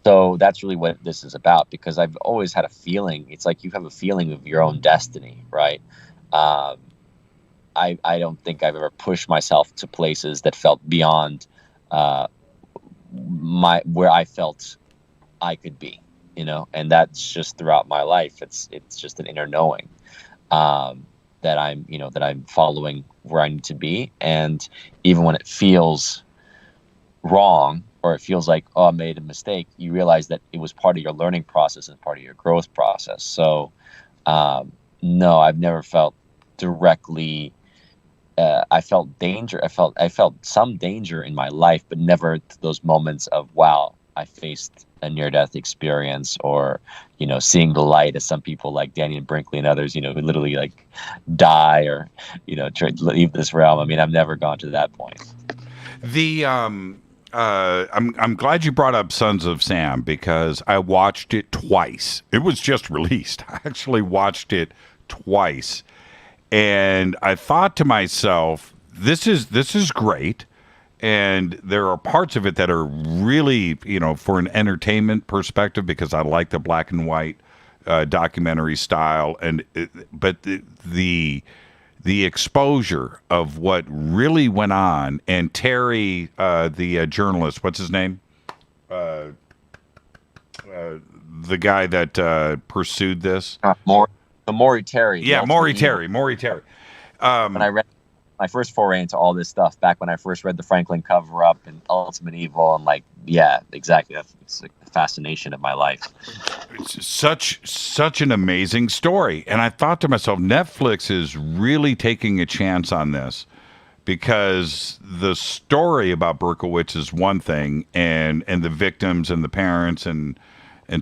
So that's really what this is about, because I've always had a feeling. It's like you have a feeling of your own destiny, right? I don't think I've ever pushed myself to places that felt beyond where I felt I could be, you know, and that's just throughout my life. It's just an inner knowing that I'm following where I need to be, and even when it feels wrong, or it feels like, oh, I made a mistake, you realize that it was part of your learning process and part of your growth process. So, no, I've never felt directly. I felt danger. I felt some danger in my life, but never those moments of, wow, I faced a near-death experience, or, you know, seeing the light, as some people like Daniel Brinkley and others, you know, who literally like die or, you know, try to leave this realm. I mean, I've never gone to that point. I'm glad you brought up Sons of Sam, because I watched it twice. It was just released. I actually watched it twice, and I thought to myself, this is great, and there are parts of it that are really, you know, for an entertainment perspective, because I like the black and white documentary style, but the exposure of what really went on, and Terry, the journalist, what's his name? The guy that pursued this. Maury Terry. Yeah, Maury Terry. When I read my first foray into all this stuff, back when I first read the Franklin cover-up and Ultimate Evil, and like, yeah, exactly. It's like the fascination of my life. It's such an amazing story. And I thought to myself, Netflix is really taking a chance on this, because the story about Berkowitz is one thing, and the victims and the parents and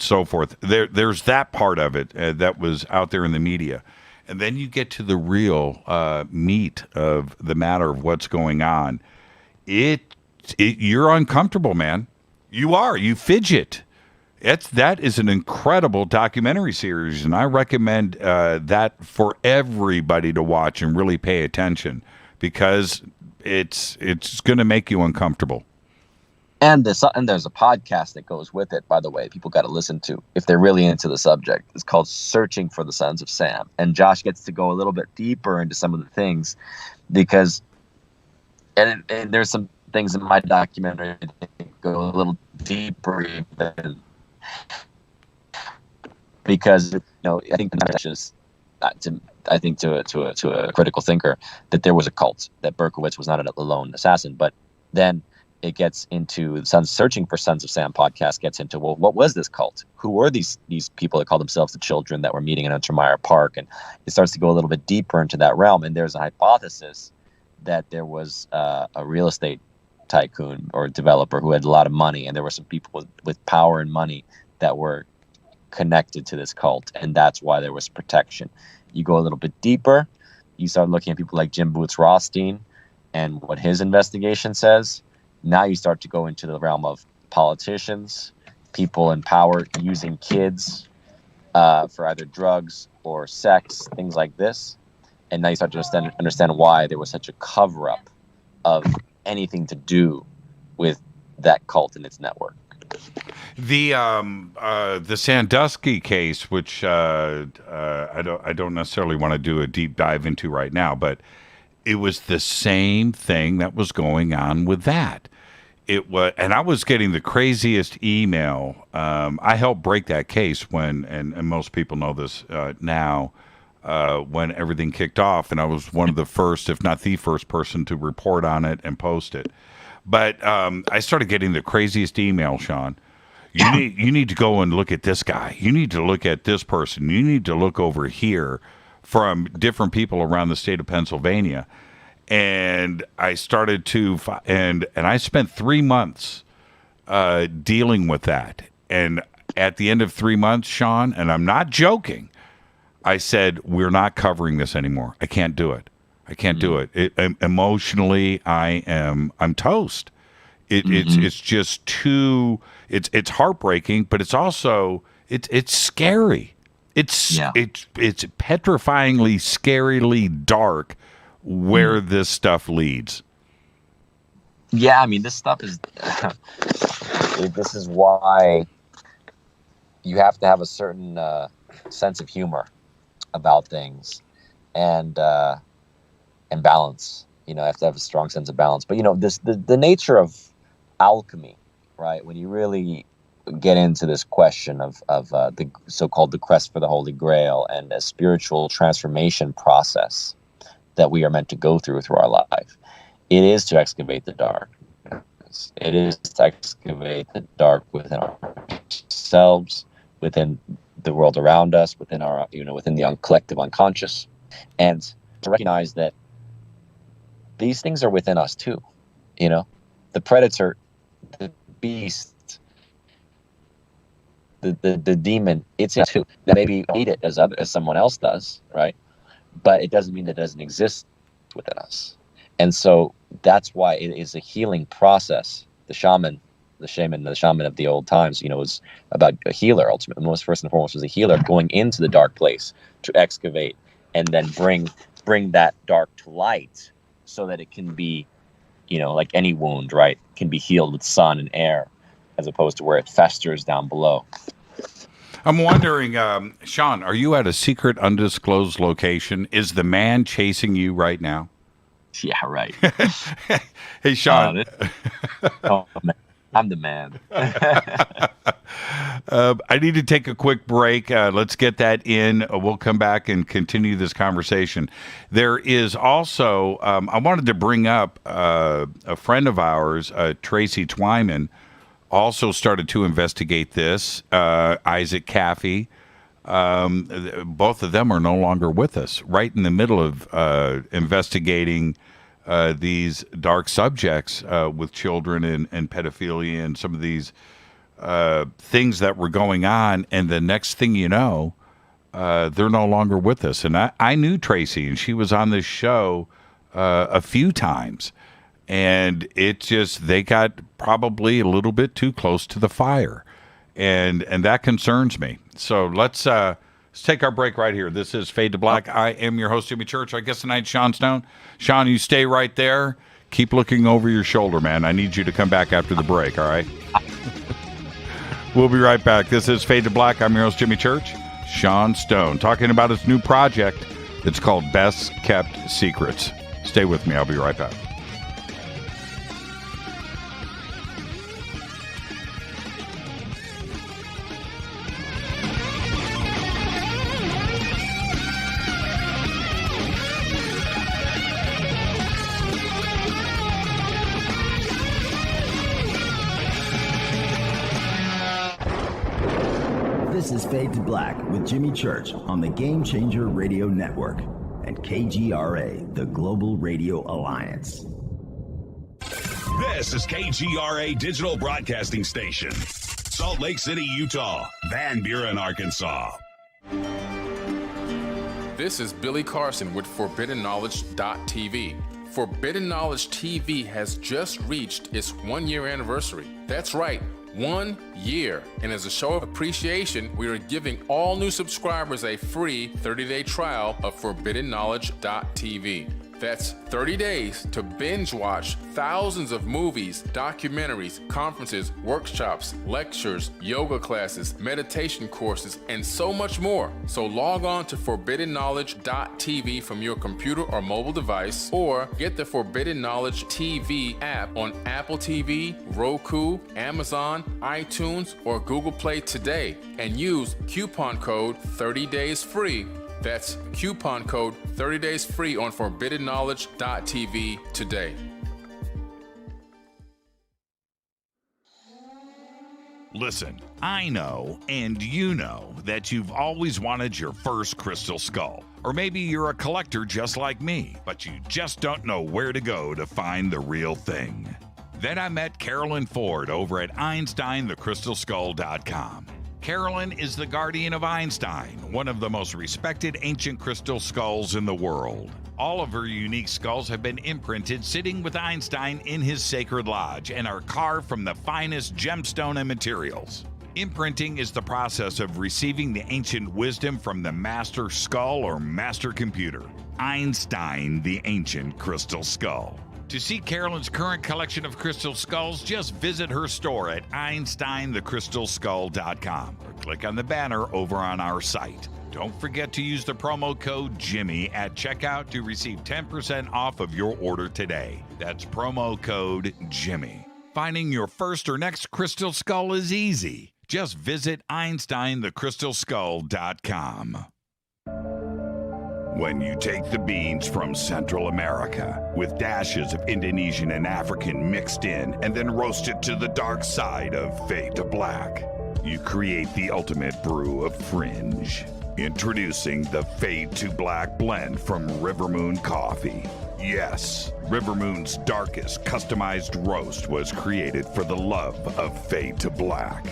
so forth. There's that part of it that was out there in the media. And then you get to the real meat of the matter of what's going on. You're uncomfortable, man. You fidget. That is an incredible documentary series, and I recommend that for everybody to watch and really pay attention, because it's going to make you uncomfortable. And there's a podcast that goes with it, by the way, people got to listen to if they're really into the subject. It's called Searching for the Sons of Sam. And Josh gets to go a little bit deeper into some of the things, because and there's some things in my documentary that go a little deeper even, because, you know, I think to a critical thinker that there was a cult, that Berkowitz was not a lone assassin. But then it gets into Searching for Sons of Sam podcast gets into, well, what was this cult? Who were these people that called themselves the Children that were meeting in Untermeyer Park? And it starts to go a little bit deeper into that realm. And there's a hypothesis that there was a real estate tycoon or developer who had a lot of money, and there were some people with power and money that were connected to this cult, and that's why there was protection. You go a little bit deeper, you start looking at people like Jim Boots Rothstein and what his investigation says. Now you start to go into the realm of politicians, people in power using kids for either drugs or sex, things like this. And now you start to understand why there was such a cover-up of anything to do with that cult and its network. The Sandusky case, which I don't necessarily want to do a deep dive into right now, but it was the same thing that was going on with that. It was, and I was getting the craziest email. I helped break that case when, and most people know this now. when everything kicked off, and I was one of the first, if not the first person to report on it and post it. But I started getting the craziest email, Sean. You need to go and look at this guy. You need to look at this person. You need to look over here, from different people around the state of Pennsylvania. And I started to, and I spent 3 months dealing with that. And at the end of 3 months, Sean, and I'm not joking, I said, we're not covering this anymore. I can't do it. I can't do it. Emotionally, I'm toast. It's just too. It's heartbreaking, but it's also it's scary. It's petrifyingly, scarily dark where this stuff leads. Yeah, I mean, this stuff is. This is why you have to have a certain sense of humor about things, and balance. You know, you have to have a strong sense of balance. But the nature of alchemy, right? When you really get into this question of the so-called the quest for the Holy Grail and a spiritual transformation process that we are meant to go through our life, it is to excavate the dark. It is to excavate the dark within ourselves, within the world around us, within our within the collective unconscious, and to recognize that these things are within us too. The predator, the beast, the demon, it's in us too. That maybe we eat it as someone else does, right? But it doesn't mean that it doesn't exist within us. And so that's why it is a healing process. The shaman of the old times, was about a healer. Ultimately, most first and foremost was a healer going into the dark place to excavate and then bring that dark to light so that it can be, like any wound, right, can be healed with sun and air, as opposed to where it festers down below. I'm wondering, Sean, are you at a secret, undisclosed location? Is the man chasing you right now? Yeah, right. Hey, Sean. Man. I'm the man. I need to take a quick break. Let's get that in. We'll come back and continue this conversation. There is also, I wanted to bring up a friend of ours, Tracy Twyman, also started to investigate this. Isaac Caffey. Both of them are no longer with us. Right in the middle of investigating these dark subjects with children and pedophilia and some of these things that were going on. And the next thing you know, they're no longer with us. And I knew Tracy, and she was on this show a few times. And they got probably a little bit too close to the fire. And that concerns me. So let's take our break right here. This is Fade to Black. I am your host, Jimmy Church. Our guest tonight, Sean Stone. Sean, you stay right there. Keep looking over your shoulder, man. I need you to come back after the break, all right? We'll be right back. This is Fade to Black. I'm your host, Jimmy Church. Sean Stone, talking about his new project that's called Best Kept Secrets. Stay with me. I'll be right back. This is Fade to Black with Jimmy Church on the Game Changer Radio Network and KGRA, the Global Radio Alliance. This is KGRA Digital Broadcasting Station, Salt Lake City, Utah, Van Buren, Arkansas. This is Billy Carson with ForbiddenKnowledge.tv. Forbidden Knowledge TV has just reached its 1-year anniversary. That's right, 1 year. And as a show of appreciation, we are giving all new subscribers a free 30-day trial of ForbiddenKnowledge.tv. That's 30 days to binge watch thousands of movies, documentaries, conferences, workshops, lectures, yoga classes, meditation courses, and so much more. So log on to ForbiddenKnowledge.tv from your computer or mobile device, or get the Forbidden Knowledge TV app on Apple TV, Roku, Amazon, iTunes, or Google Play today, and use coupon code 30daysfree That's coupon code 30 days free on forbiddenknowledge.tv today. Listen, I know, and you know, that you've always wanted your first crystal skull. Or maybe you're a collector just like me, but you just don't know where to go to find the real thing. Then I met Carolyn Ford over at EinsteinTheCrystalSkull.com. Carolyn is the guardian of Einstein, one of the most respected ancient crystal skulls in the world. All of her unique skulls have been imprinted sitting with Einstein in his sacred lodge and are carved from the finest gemstone and materials. Imprinting is the process of receiving the ancient wisdom from the master skull or master computer. Einstein, the ancient crystal skull. To see Carolyn's current collection of crystal skulls, just visit her store at EinsteinTheCrystalSkull.com or click on the banner over on our site. Don't forget to use the promo code Jimmy at checkout to receive 10% off of your order today. That's promo code Jimmy. Finding your first or next crystal skull is easy. Just visit EinsteinTheCrystalSkull.com. When you take the beans from Central America with dashes of Indonesian and African mixed in and then roast it to the dark side of fade to black, you create the ultimate brew of fringe. Introducing the Fade to Black blend from Rivermoon Coffee. Yes, Rivermoon's darkest customized roast was created for the love of Fade to Black.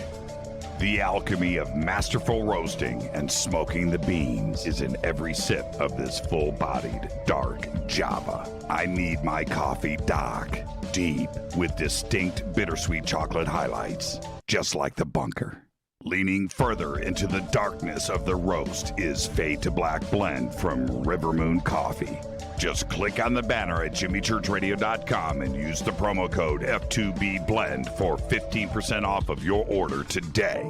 The alchemy of masterful roasting and smoking the beans is in every sip of this full-bodied, dark Java. I need my coffee dark, deep, with distinct bittersweet chocolate highlights, just like the bunker. Leaning further into the darkness of the roast is Fade to Black blend from Rivermoon Coffee. Just click on the banner at jimmychurchradio.com and use the promo code F2BBLEND for 15% off of your order today.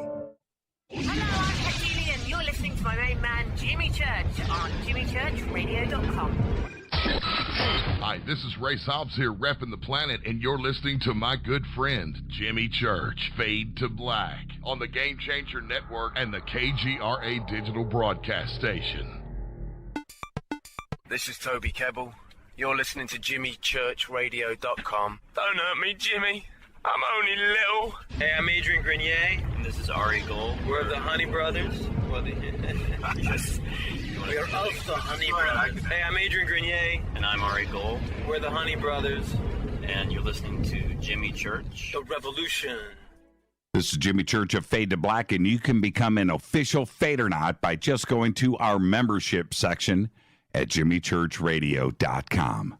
Hello, I'm Katie, and you're listening to my main man, Jimmy Church, on jimmychurchradio.com. Hi, this is Ray Hobbs here, repping the planet, and you're listening to my good friend, Jimmy Church, Fade to Black, on the Game Changer Network and the KGRA digital broadcast station. This is Toby Kebbell. You're listening to JimmyChurchRadio.com. Don't hurt me, Jimmy. I'm only little. Hey, I'm Adrian Grenier. And this is Ari Gold. We're the Honey Brothers. Yes. We're also Honey Brothers. Hey, I'm Adrian Grenier. And I'm Ari Gold. We're the Honey Brothers. And you're listening to Jimmy Church. The Revolution. This is Jimmy Church of Fade to Black, and you can become an official Fadernaut by just going to our membership section at jimmychurchradio.com.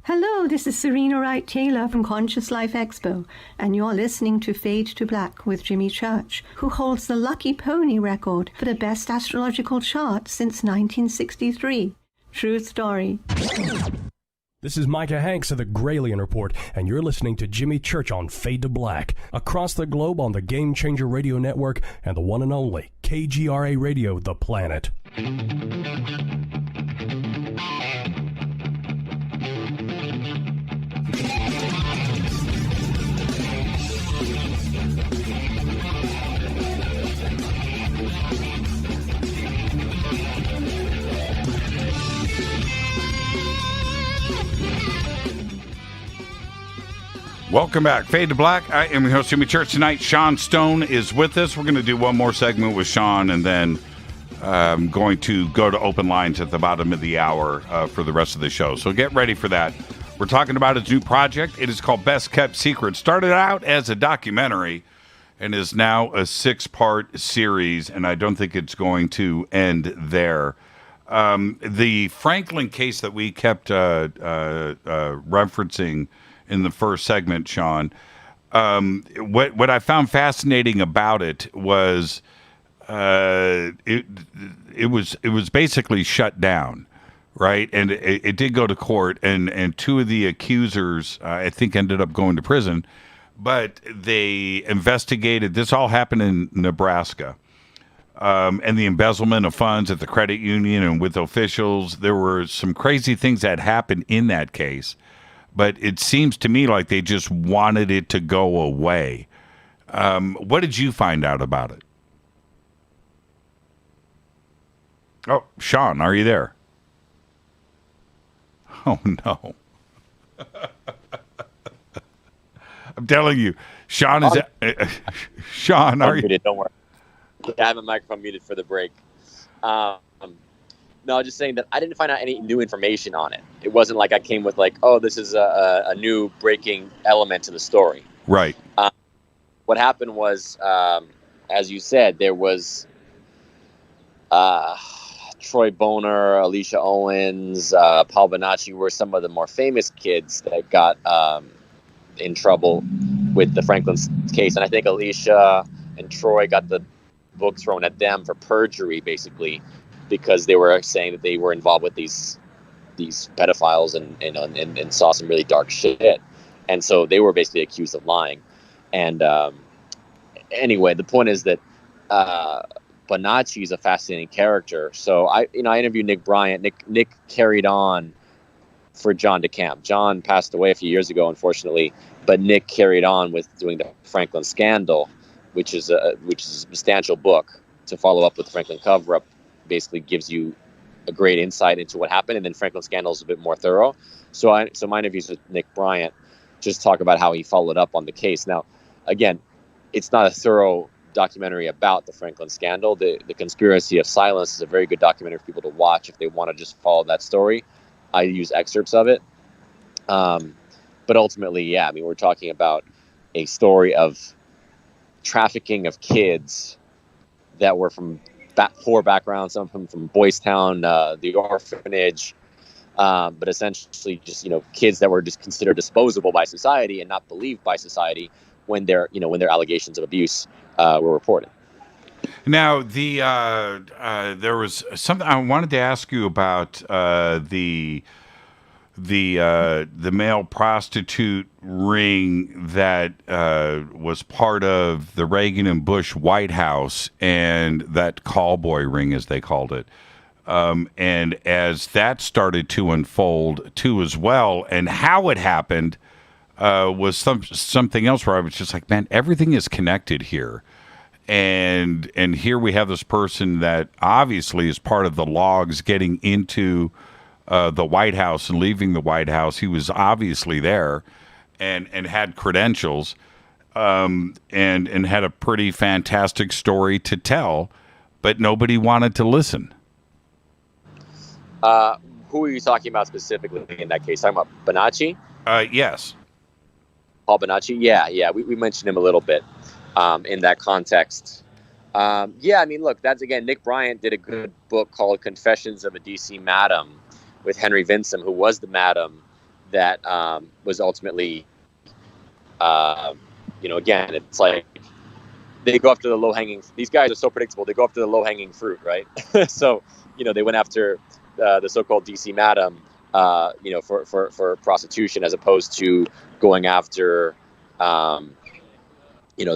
Hello, this is Serena Wright Taylor from Conscious Life Expo, and you're listening to Fade to Black with Jimmy Church, who holds the Lucky Pony record for the best astrological chart since 1963. True story. This is Micah Hanks of the Gralien Report, and you're listening to Jimmy Church on Fade to Black, across the globe on the Game Changer Radio Network and the one and only KGRA Radio, The Planet. Welcome back. Fade to Black. I am your host, Jimmy Church. Tonight, Sean Stone is with us. We're going to do one more segment with Sean, and then I'm going to go to open lines at the bottom of the hour for the rest of the show. So get ready for that. We're talking about his new project. It is called Best Kept Secret. Started out as a documentary and is now a 6-part series, and I don't think it's going to end there. The Franklin case that we kept referencing in the first segment, Sean, what I found fascinating about it was it was basically shut down, right? And it did go to court, and 2 of the accusers I think ended up going to prison, but they investigated. This all happened in Nebraska, and the embezzlement of funds at the credit union and with officials. There were some crazy things that happened in that case. But it seems to me like they just wanted it to go away. What did you find out about it? Oh, Sean, are you there? Oh, no. I'm telling you, Sean is... Sean, are you... Muted, don't worry. I have a microphone muted for the break. No, just saying that I didn't find out any new information on it. It wasn't like I came with like, oh, this is a new breaking element to the story. Right. What happened was, as you said, there was Troy Boner, Alicia Owens, Paul Bonacci were some of the more famous kids that got in trouble with the Franklin case. And I think Alicia and Troy got the book thrown at them for perjury, basically, because they were saying that they were involved with these pedophiles and saw some really dark shit. And so they were basically accused of lying. And anyway, the point is that Bonacci is a fascinating character. So I interviewed Nick Bryant. Nick carried on for John DeCamp. John passed away a few years ago, unfortunately, but Nick carried on with doing the Franklin Scandal, which is a substantial book to follow up with the Franklin cover-up. Basically gives you a great insight into what happened, and then Franklin Scandal is a bit more thorough. So my interviews with Nick Bryant just talk about how he followed up on the case. Now, again, it's not a thorough documentary about the Franklin Scandal. The Conspiracy of Silence is a very good documentary for people to watch if they want to just follow that story. I use excerpts of it. But ultimately, yeah, I mean, we're talking about a story of trafficking of kids that were from poor backgrounds, some of them from Boys Town, the orphanage, but essentially just, kids that were just considered disposable by society and not believed by society when their allegations of abuse were reported. Now, there was something I wanted to ask you about the male prostitute ring that was part of the Reagan and Bush White House, and that call boy ring, as they called it. And as that started to unfold too as well, and how it happened was something else where I was just like, man, everything is connected here. And here we have this person that obviously is part of the logs getting into the White House and leaving the White House. He was obviously there and had credentials and had a pretty fantastic story to tell, but nobody wanted to listen. Who are you talking about specifically in that case? Talking about Bonacci? Yes. Paul Bonacci? Yeah. We mentioned him a little bit in that context. I mean, look, that's, again, Nick Bryant did a good book called Confessions of a DC Madam with Henry Vinson, who was the madam that was ultimately, again, it's like they go after the low-hanging. These guys are so predictable. They go after the low-hanging fruit, right? So, they went after the so-called DC madam, for prostitution, as opposed to going after, the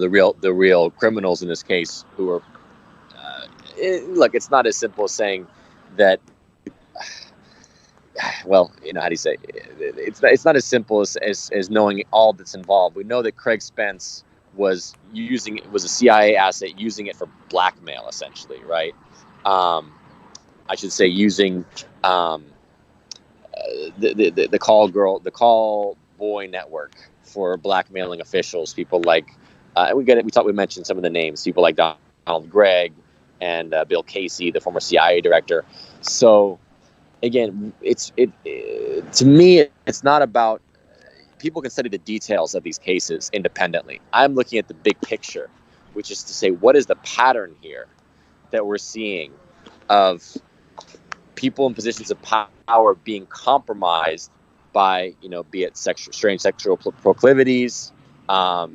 real criminals in this case, who are. Look, it's not as simple as saying that. Well, how do you say? It's not as simple as knowing all that's involved. We know that Craig Spence was a CIA asset, using it for blackmail, essentially, right? I should say using the call boy network for blackmailing officials. People like we mentioned some of the names. People like Donald Gregg and Bill Casey, the former CIA director. So. Again, to me, it's not about. People can study the details of these cases independently. I'm looking at the big picture, which is to say, what is the pattern here that we're seeing of people in positions of power being compromised by, be it strange sexual proclivities, for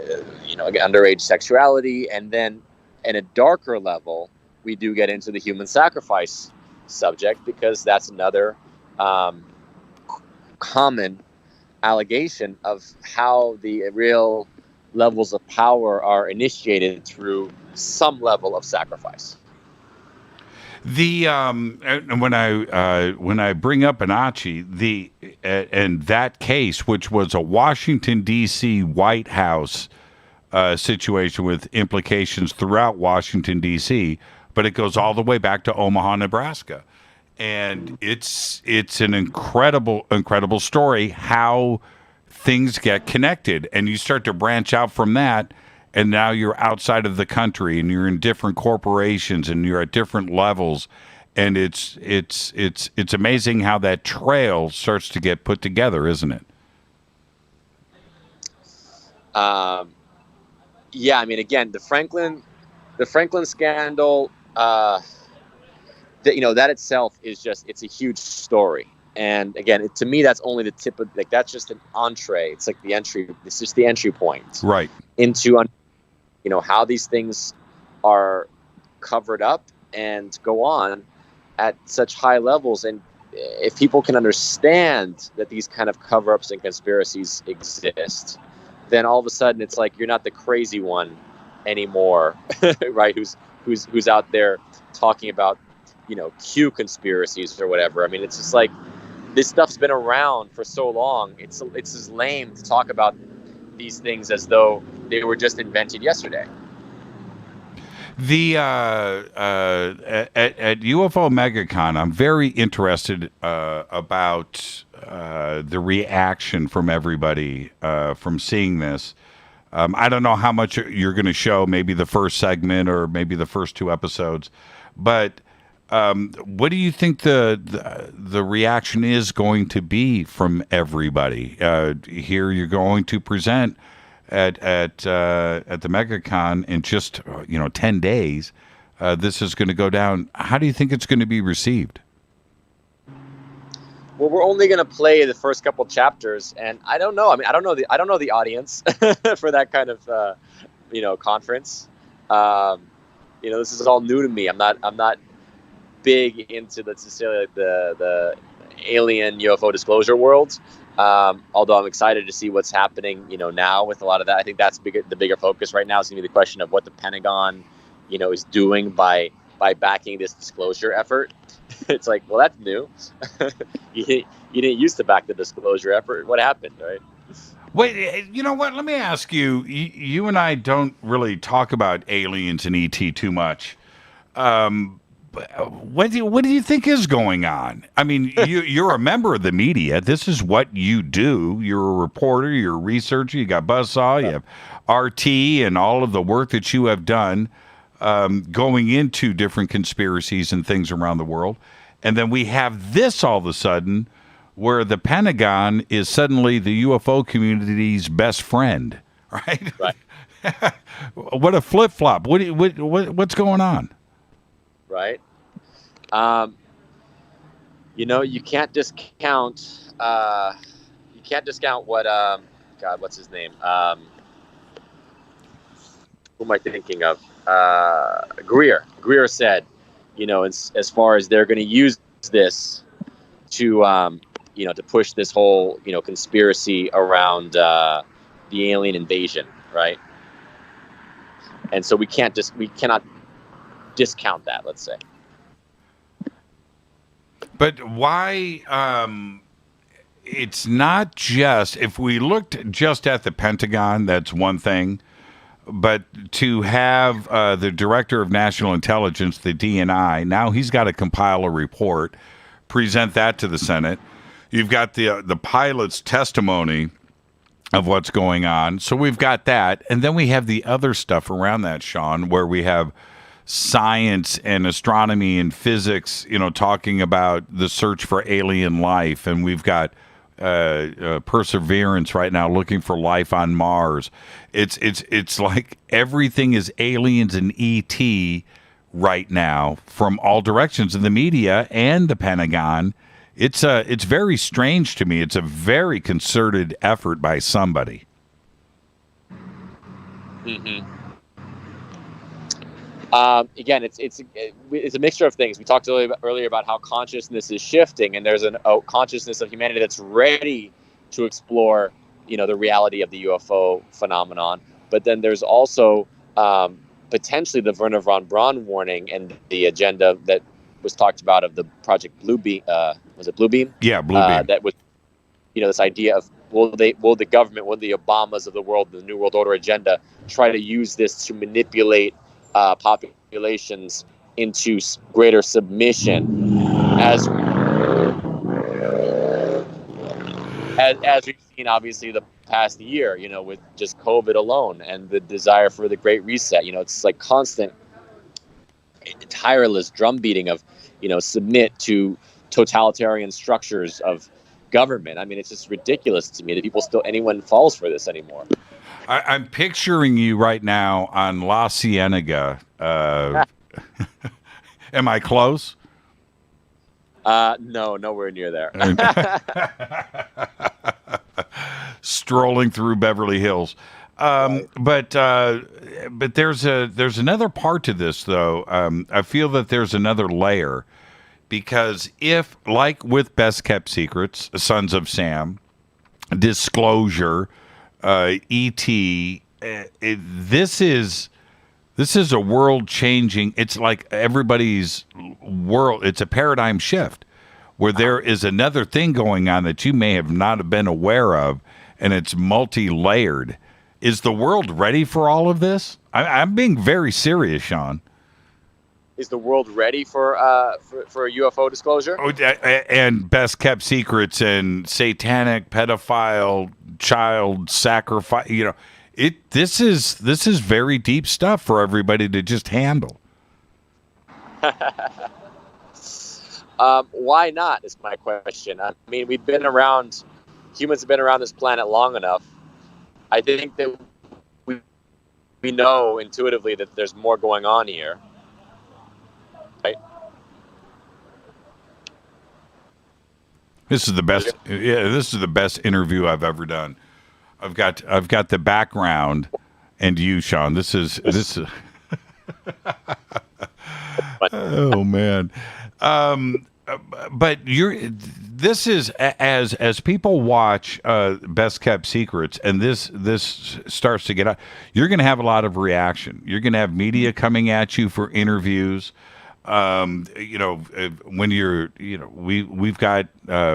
underage sexuality, and then at a darker level. We do get into the human sacrifice subject, because that's another common allegation of how the real levels of power are initiated through some level of sacrifice. When I bring up Bonacci, and that case, which was a Washington D.C. White House situation with implications throughout Washington D.C., but it goes all the way back to Omaha, Nebraska. And it's an incredible story how things get connected, and you start to branch out from that, and now you're outside of the country and you're in different corporations and you're at different levels, and it's amazing how that trail starts to get put together, isn't it? Yeah, I mean, again, the Franklin scandal, that itself is it's a huge story. And again, to me, that's only the tip of, that's just an entree. It's like it's just the entry point. Right. Into, how these things are covered up and go on at such high levels. And if people can understand that these kind of cover-ups and conspiracies exist, then all of a sudden it's like you're not the crazy one anymore, right? Who's out there talking about, Q conspiracies or whatever. I mean, it's just like this stuff's been around for so long. It's just lame to talk about these things as though they were just invented yesterday. The at UFO Mega Con, I'm very interested about the reaction from everybody from seeing this. I don't know how much you're going to show, maybe the first segment or maybe the first 2 episodes, but what do you think the reaction is going to be from everybody? Here you're going to present at the MegaCon in just 10 days. This is going to go down. How do you think it's going to be received? Well, we're only going to play the first couple chapters, and I don't know. I mean, I don't know the audience for that kind of conference. This is all new to me. I'm not big into necessarily the alien UFO disclosure world. Although I'm excited to see what's happening, now with a lot of that. I think that's the bigger focus right now is going to be the question of what the Pentagon, is doing by backing this disclosure effort. It's like, well, that's new. you didn't used to back the disclosure effort. What happened, right? Wait, you know what? Let me ask you. You and I don't really talk about aliens and ET too much. What do you think is going on? I mean, you're a member of the media. This is what you do. You're a reporter. You're a researcher. You got Buzzsaw. You have RT and all of the work that you have done going into different conspiracies and things around the world. And then we have this all of a sudden where the Pentagon is suddenly the UFO community's best friend, right? Right. What a flip-flop. What's going on? Right. You can't discount what what's his name? Who am I thinking of? Greer said, as far as they're going to use this to to push this whole conspiracy around the alien invasion, right? And so we cannot discount that, let's say. But why it's not just, if we looked just at the Pentagon, that's one thing, but to have the Director of National Intelligence, the DNI, now he's got to compile a report, present that to the Senate. You've got the pilot's testimony of what's going on. So we've got that. And then we have the other stuff around that, Sean, where we have science and astronomy and physics, talking about the search for alien life. And we've got Perseverance right now looking for life on Mars. It's like everything is aliens and ET right now from all directions in the media and the Pentagon. It's very strange to me. It's a very concerted effort by somebody. Mm-hmm. Again, it's a mixture of things. We talked earlier about how consciousness is shifting, and there's a consciousness of humanity that's ready to explore, the reality of the UFO phenomenon. But then there's also potentially the Werner von Braun warning and the agenda that was talked about of the Project Bluebeam. Was it Bluebeam? Yeah, Bluebeam. That was, this idea of will the government, will the Obamas of the world, the New World Order agenda, try to use this to manipulate populations into greater submission as we've seen, obviously, the past year, with just COVID alone and the desire for the Great Reset. It's like constant, tireless drum beating of, submit to totalitarian structures of government. I mean, it's just ridiculous to me that anyone falls for this anymore. I'm picturing you right now on La Cienega. Am I close? No, nowhere near there. Strolling through Beverly Hills. But there's another part to this, though. I feel that there's another layer, because if, like with Best Kept Secrets, Sons of Sam, Disclosure, E.T., this is a world changing. It's like everybody's world. It's a paradigm shift where there is another thing going on that you may have not been aware of, and it's multi-layered. Is the world ready for all of this? I'm being very serious, Sean. Is the world ready for UFO disclosure? Oh, and Best Kept Secrets and satanic pedophile child sacrifice. This is very deep stuff for everybody to just handle. Why not is my question. I mean, humans have been around this planet long enough. I think that we know intuitively that there's more going on here. Right? This is the best. Yeah, this is the best interview I've ever done. I've got the background, and you, Sean. This is. Oh man. But this is as people watch Best Kept Secrets, and this starts to get out. You're going to have a lot of reaction. You're going to have media coming at you for interviews. When we've got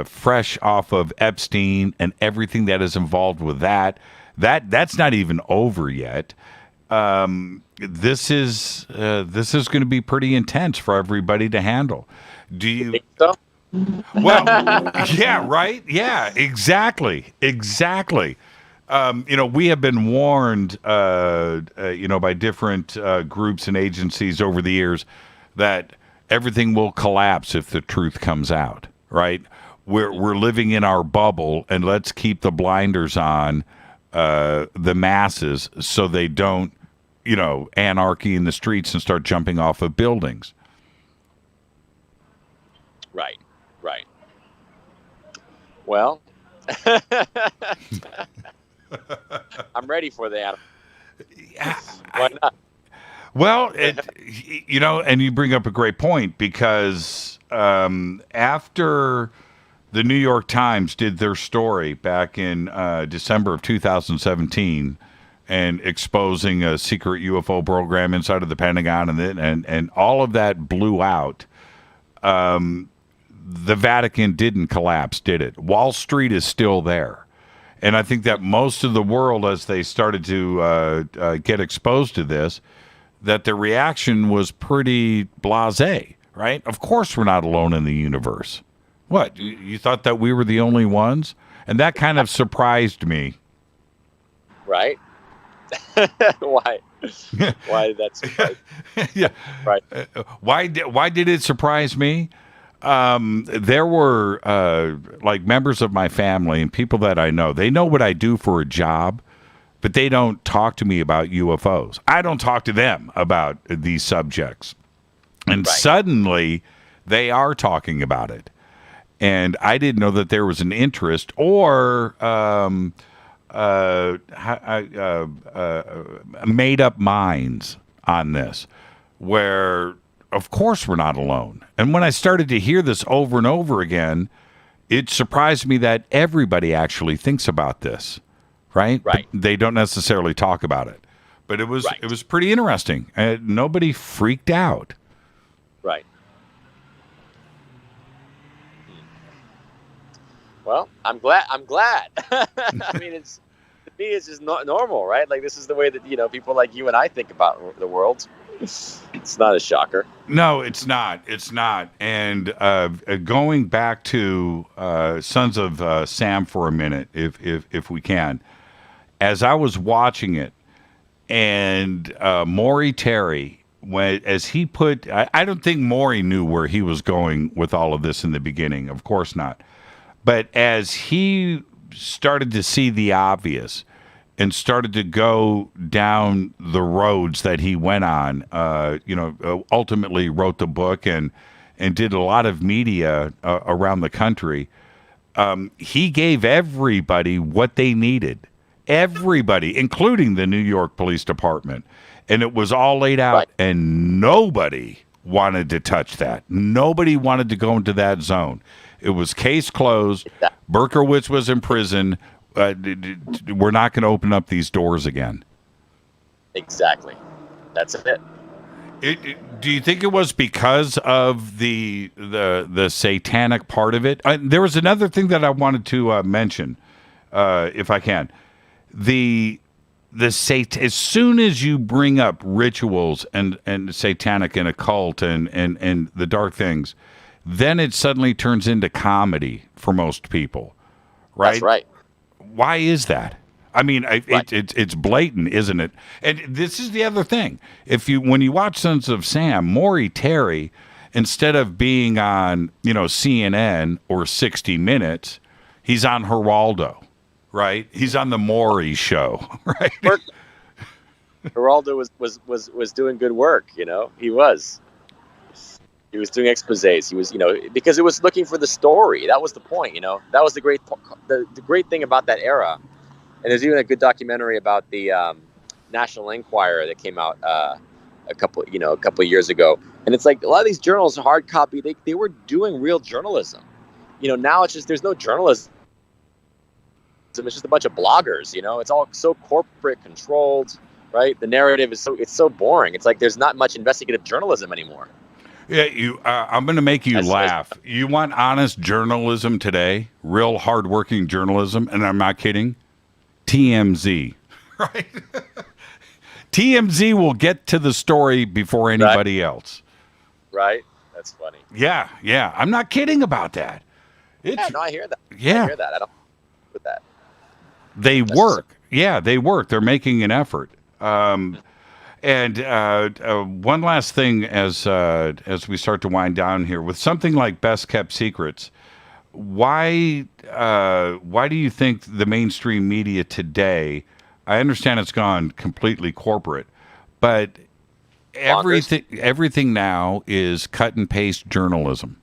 fresh off of Epstein and everything that is involved with that's not even over yet. This is going to be pretty intense for everybody to handle. Do you think so? Well, yeah, right. Yeah, exactly. We have been warned, by different groups and agencies over the years that everything will collapse if the truth comes out, right? We're living in our bubble, and let's keep the blinders on the masses so they don't, anarchy in the streets and start jumping off of buildings. Right. Well, I'm ready for that. Why not? Well, and you bring up a great point, because after the New York Times did their story back in December of 2017 and exposing a secret UFO program inside of the Pentagon, and all of that blew out, the Vatican didn't collapse, did it? Wall Street is still there. And I think that most of the world, as they started to get exposed to this, that the reaction was pretty blasé, right? Of course we're not alone in the universe. What, you thought that we were the only ones? And that kind of surprised me. Right? Why? Why did that surprise you? Yeah. Right. Why did it surprise me? There were like members of my family and people that I know. They know what I do for a job, but they don't talk to me about UFOs. I don't talk to them about these subjects. And suddenly they are talking about it. And I didn't know that there was an interest or made up minds on this, where of course we're not alone. And when I started to hear this over and over again, it surprised me that everybody actually thinks about this, right? Right. But they don't necessarily talk about it. But it was pretty interesting. Nobody freaked out. Right. Well, I'm glad. I mean, to me, it's just not normal, right? Like, this is the way that, people like you and I think about the world. It's not a shocker. No, it's not. It's not. And going back to Sons of Sam for a minute, if we can, as I was watching it, and Maury Terry, as he put, I don't think Maury knew where he was going with all of this in the beginning. Of course not. But as he started to see the obvious and started to go down the roads that he went on, ultimately wrote the book and did a lot of media around the country. He gave everybody what they needed, everybody, including the New York Police Department. And it was all laid out, right. And nobody wanted to touch that. Nobody wanted to go into that zone. It was case closed. Berkowitz was in prison. We're not going to open up these doors again. Exactly. That's it. Do you think it was because of the satanic part of it? There was another thing that I wanted to mention, if I can. As soon as you bring up rituals and satanic and occult and the dark things, then it suddenly turns into comedy for most people, right? That's right. Why is that? I mean, it's blatant, isn't it? And this is the other thing. When you watch Sons of Sam, Maury Terry, instead of being on, CNN or 60 Minutes, he's on Geraldo, right? He's on the Maury Show, right? Geraldo was doing good work. He was. He was doing exposés. He was, because it was looking for the story. That was the point. That was the great thing about that era. And there's even a good documentary about the National Enquirer that came out a couple of years ago. And it's like a lot of these journals, hard copy, they were doing real journalism. Now it's just there's no journalism. It's just a bunch of bloggers. It's all so corporate controlled, right? The narrative is so boring. It's like there's not much investigative journalism anymore. Yeah, I'm going to make you laugh. You want honest journalism today, real hardworking journalism, and I'm not kidding. TMZ, right? TMZ will get to the story before anybody else. Right? That's funny. Yeah. I'm not kidding about that. I hear that. Yeah. I hear that. I don't with that. They work. Yeah, they work. They're making an effort. And one last thing as we start to wind down here, with something like Best Kept Secrets, why do you think the mainstream media today, I understand it's gone completely corporate, but everything now is cut and paste journalism,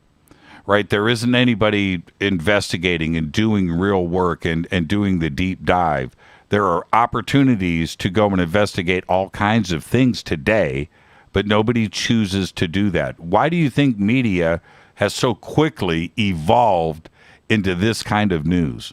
right? There isn't anybody investigating and doing real work and doing the deep dive. There are opportunities to go and investigate all kinds of things today, but nobody chooses to do that. Why do you think media has so quickly evolved into this kind of news?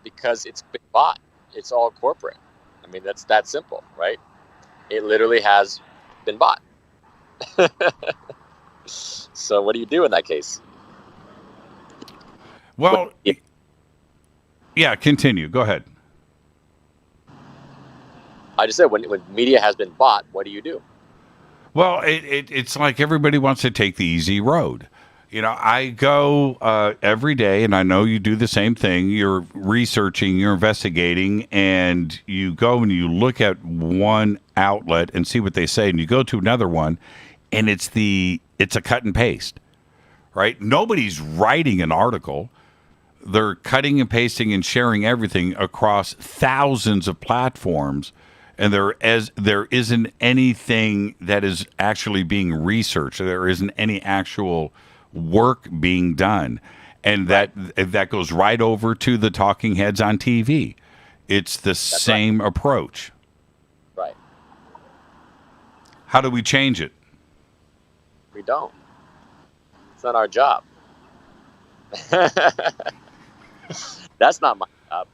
Because it's been bought. It's all corporate. I mean, that's that simple, right? It literally has been bought. So what do you do in that case? Well, yeah, continue. Go ahead. I just said when media has been bought, what do you do? Well, it's like everybody wants to take the easy road. I go every day, and I know you do the same thing. You're researching, you're investigating, and you go and you look at one outlet and see what they say, and you go to another one, and it's a cut and paste, right? Nobody's writing an article. They're cutting and pasting and sharing everything across thousands of platforms, and there isn't anything that is actually being researched. There isn't any actual work being done, and that goes right over to the talking heads on TV. It's the same approach. Right. How do we change it? We don't. It's not our job. That's not my job.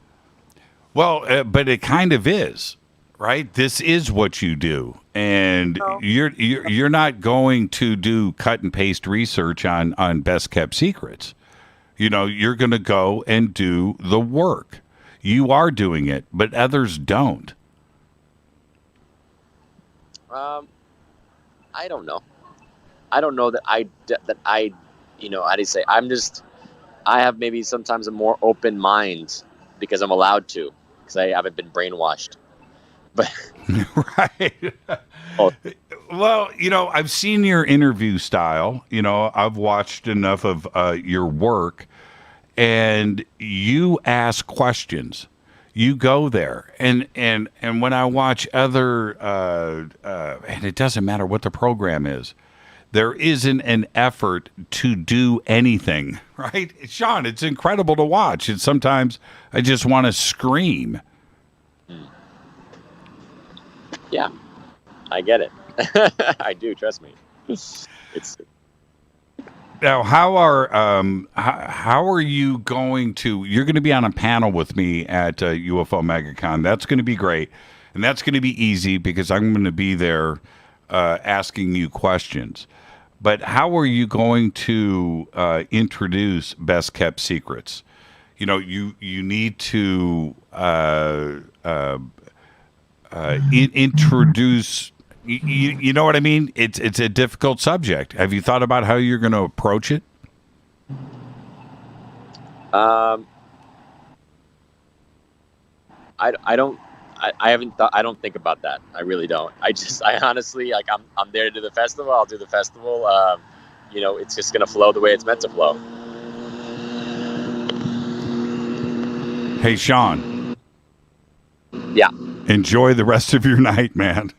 Well, but it kind of is, right? This is what you do, and you're not going to do cut and paste research on Best Kept Secrets. You know, you're going to go and do the work. You are doing it, but others don't. I don't know. I don't know that I, you know, how do you say? I have maybe sometimes a more open mind because I'm allowed to, because I haven't been brainwashed. But right. Well, you know, I've seen your interview style. You know, I've watched enough of your work, and you ask questions. You go there, and when I watch other, and it doesn't matter what the program is, there isn't an effort to do anything, right? Sean, it's incredible to watch. And sometimes I just want to scream. Yeah, I get it. I do. Trust me. It's. Now, how are you going to? You're going to be on a panel with me at UFO Mega Con. That's going to be great, and that's going to be easy because I'm going to be there asking you questions. But how are you going to introduce Best Kept Secrets? You know, you need to introduce. You know what I mean? It's a difficult subject. Have you thought about how you're going to approach it? I haven't thought. I don't think about that. I really don't. I honestly, like, I'm there to do the festival. I'll do the festival. You know, it's just gonna flow the way it's meant to flow. Hey, Sean. Yeah. Enjoy the rest of your night, man.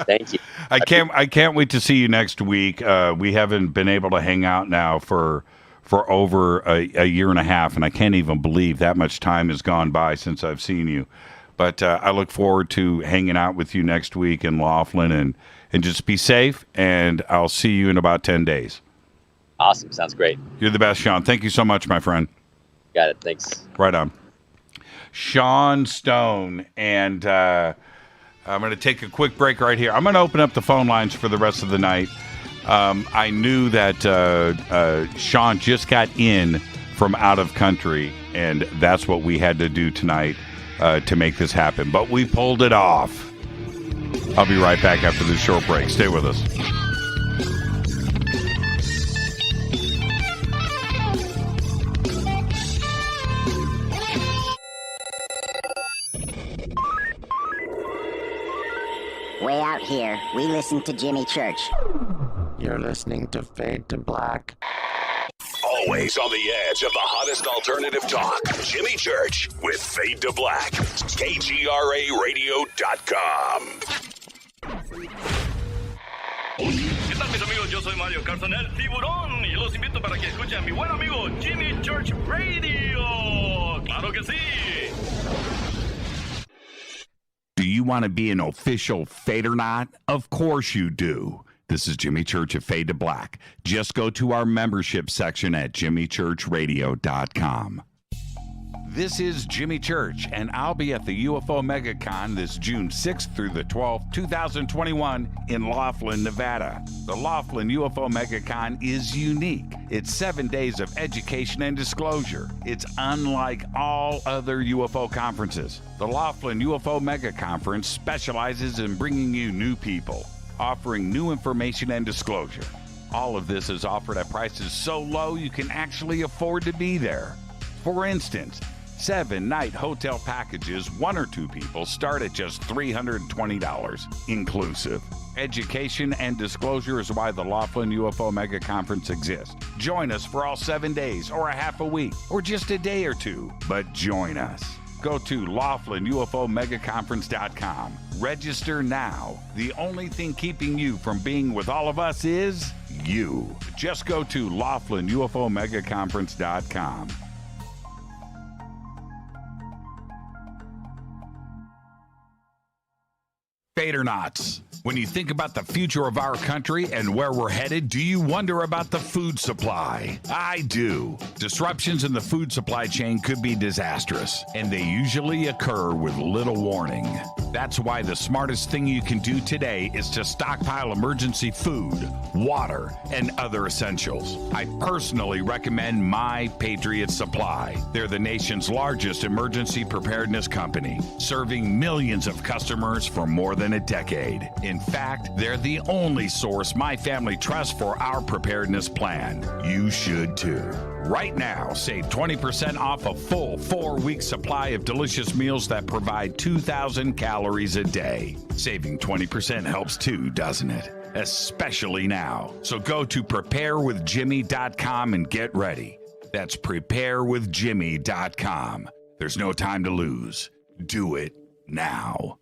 Thank you. I can't wait to see you next week. We haven't been able to hang out now for over a year and a half, and I can't even believe that much time has gone by since I've seen you. But I look forward to hanging out with you next week in Laughlin, and just be safe, and I'll see you in about 10 days. Awesome. Sounds great. You're the best, Sean. Thank you so much, my friend. Got it. Thanks. Right on. Sean Stone, and I'm going to take a quick break right here. I'm going to open up the phone lines for the rest of the night. I knew that Sean just got in from out of country, and that's what we had to do tonight to make this happen. But we pulled it off. I'll be right back after this short break. Stay with us. Way out here, we listen to Jimmy Church. You're listening to Fade to Black. Always on the edge of the hottest alternative talk. Jimmy Church with Fade to Black. KGRARadio.com. ¿Qué tal, mis amigos? Yo soy Mario Carson, el tiburón, y los invito para que escuchen a mi buen amigo Jimmy Church Radio. ¡Claro que sí! Do you want to be an official Fadernaut? Of course you do. This is Jimmy Church of Fade to Black. Just go to our membership section at jimmychurchradio.com. This is Jimmy Church, and I'll be at the UFO Mega Con this June 6th through the 12th, 2021 in Laughlin, Nevada. The Laughlin UFO Mega Con is unique. It's 7 days of education and disclosure. It's unlike all other UFO conferences. The Laughlin UFO Mega Conference specializes in bringing you new people, offering new information and disclosure. All of this is offered at prices so low you can actually afford to be there. For instance, 7-night hotel packages, 1 or 2 people, start at just $320 inclusive. Education and disclosure is why the Laughlin UFO Mega Conference exists. Join us for all 7 days, or a half a week, or just a day or two, but join us. Go to LaughlinUFOMegaConference.com. Register now. The only thing keeping you from being with all of us is you. Just go to LaughlinUFOMegaConference.com. Fadernauts. When you think about the future of our country and where we're headed, do you wonder about the food supply? I do. Disruptions in the food supply chain could be disastrous, and they usually occur with little warning. That's why the smartest thing you can do today is to stockpile emergency food, water, and other essentials. I personally recommend My Patriot Supply. They're the nation's largest emergency preparedness company, serving millions of customers for more than a decade. In fact, they're the only source my family trusts for our preparedness plan. You should too. Right now, save 20% off a full 4-week supply of delicious meals that provide 2,000 calories a day. Saving 20% helps too, doesn't it? Especially now. So go to preparewithjimmy.com and get ready. That's preparewithjimmy.com. There's no time to lose. Do it now.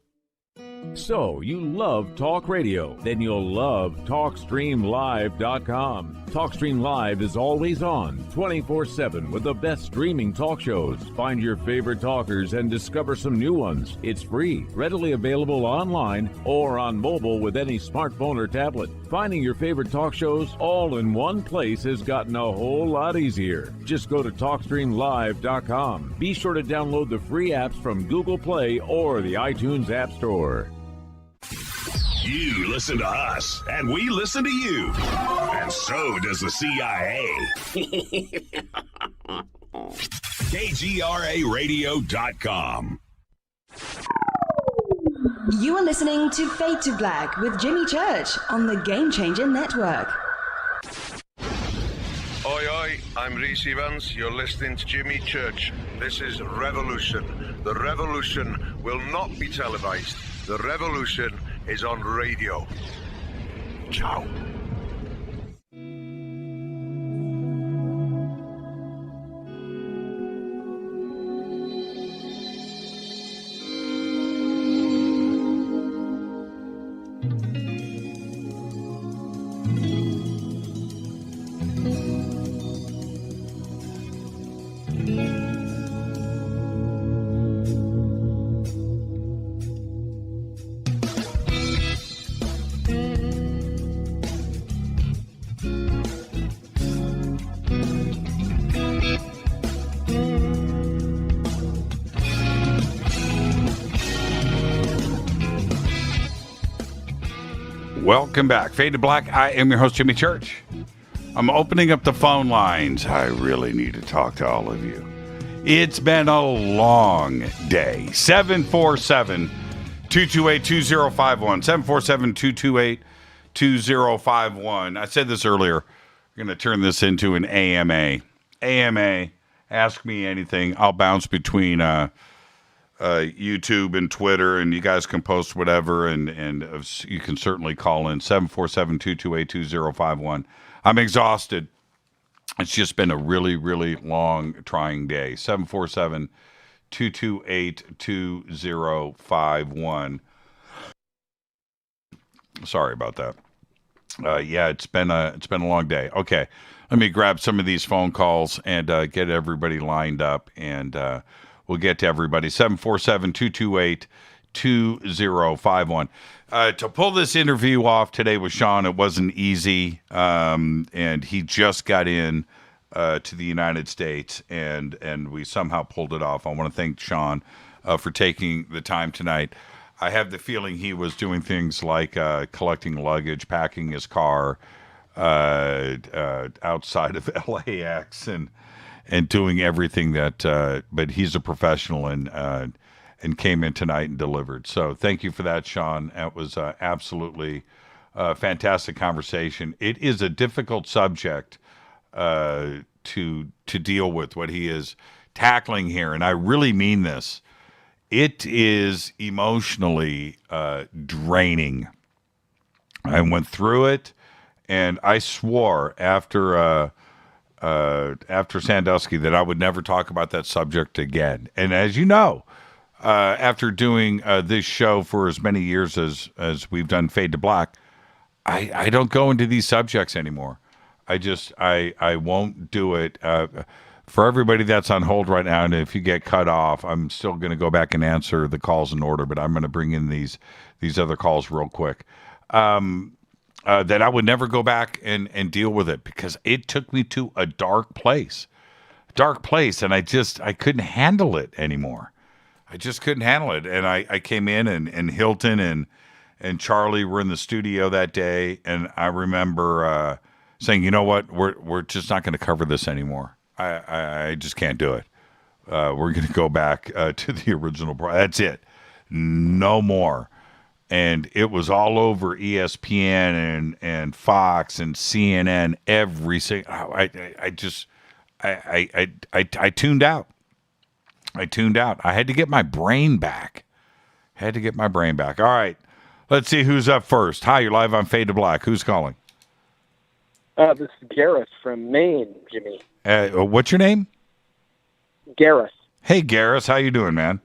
So, you love talk radio? Then you'll love TalkStreamLive.com. TalkStream Live is always on, 24/7, with the best streaming talk shows. Find your favorite talkers and discover some new ones. It's free, readily available online or on mobile with any smartphone or tablet. Finding your favorite talk shows all in one place has gotten a whole lot easier. Just go to TalkStreamLive.com. Be sure to download the free apps from Google Play or the iTunes App Store. You listen to us, and we listen to you. And so does the CIA. KGRARadio.com. You are listening to Fade to Black with Jimmy Church on the Game Changer Network. Oi, oi, I'm Reese Evans. You're listening to Jimmy Church. This is Revolution. The revolution will not be televised. The revolution is on radio. Ciao. Welcome back. Fade to Black. I am your host, Jimmy Church. I'm opening up the phone lines. I really need to talk to all of you. It's been a long day. 747-228-2051. 747-228-2051. I said this earlier. We're going to turn this into an AMA. AMA, ask me anything. I'll bounce between YouTube and Twitter, and you guys can post whatever, and you can certainly call in 747-228-2051. I'm exhausted. It's just been a really, really long, trying day. 747-228-2051. Sorry about that. Yeah, it's been a long day. Okay, let me grab some of these phone calls and get everybody lined up, and we'll get to everybody. 747-228-2051. To pull this interview off today with Sean, it wasn't easy, and he just got in to the United States, and we somehow pulled it off. I want to thank Sean for taking the time tonight. I have the feeling he was doing things like collecting luggage, packing his car outside of LAX, and doing everything that, but he's a professional and came in tonight and delivered. So thank you for that, Sean. That was absolutely a fantastic conversation. It is a difficult subject to deal with, what he is tackling here, and I really mean this. It is emotionally draining. I went through it, and I swore after Sandusky that I would never talk about that subject again. And as you know, after doing this show for as many years as we've done Fade to Black, I don't go into these subjects anymore. I won't do it. For everybody that's on hold right now, and if you get cut off, I'm still going to go back and answer the calls in order, but I'm going to bring in these other calls real quick. That I would never go back and deal with it, because it took me to a dark place, and I couldn't handle it anymore. I just couldn't handle it. And I came in, and Hilton and Charlie were in the studio that day, and I remember saying, you know what, we're just not going to cover this anymore. I just can't do it. We're going to go back to the original. That's it. No more. And it was all over ESPN and Fox and CNN. Every single. I tuned out. I tuned out. I had to get my brain back. All right. Let's see who's up first. Hi, you're live on Fade to Black. Who's calling? This is Gareth from Maine, Jimmy. What's your name? Gareth. Hey, Gareth. How you doing, man?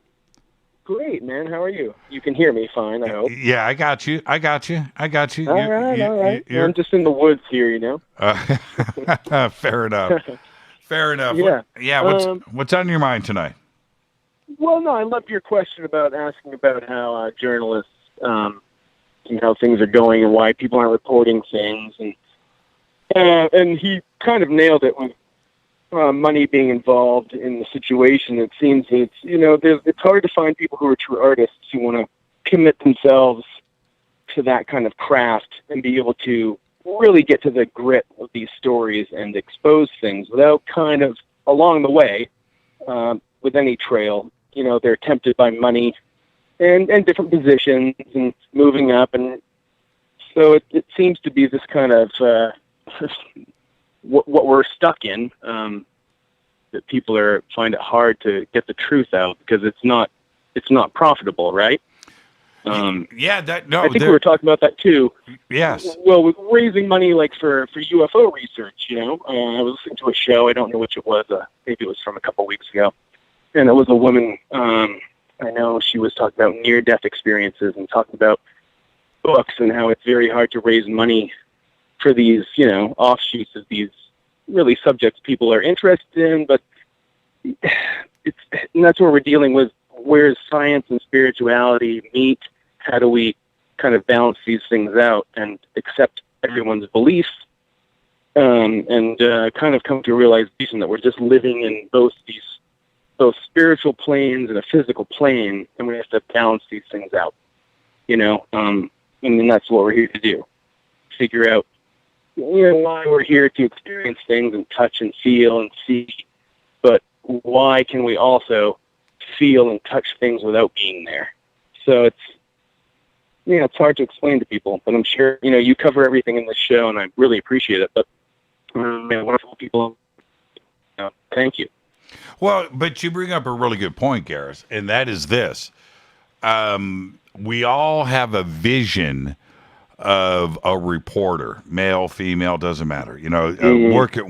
Great, man. How are you? You can hear me fine, I hope. Yeah, I got you. All right. I'm just in the woods here, you know. Fair enough. Yeah. What's on your mind tonight? Well, no, I love your question about asking about how journalists, and how things are going and why people aren't reporting things, and he kind of nailed it with money being involved in the situation. It seems it's hard to find people who are true artists who want to commit themselves to that kind of craft and be able to really get to the grit of these stories and expose things without kind of along the way, with any trail, they're tempted by money and different positions and moving up. And so it seems to be this kind of, what we're stuck in, that people find it hard to get the truth out because it's not profitable, right? I think we were talking about that too. Yes. Well, with raising money like for UFO research, I was listening to a show. I don't know which it was. Maybe it was from a couple weeks ago, and it was a woman. I know she was talking about near-death experiences and talking about books and how it's very hard to raise money for these, offshoots of these really subjects people are interested in. But and that's where we're dealing with. Where's science and spirituality meet? How do we kind of balance these things out and accept everyone's beliefs, and kind of come to a realization that we're just living in both spiritual planes and a physical plane, and we have to balance these things out, and then that's what we're here to do, figure out, why we're here to experience things and touch and feel and see, but why can we also feel and touch things without being there? So it's hard to explain to people, but I'm sure, you cover everything in this show and I really appreciate it, but wonderful people. Thank you. Well, but you bring up a really good point, Gareth, and that is this. We all have a vision of a reporter, male, female, doesn't matter,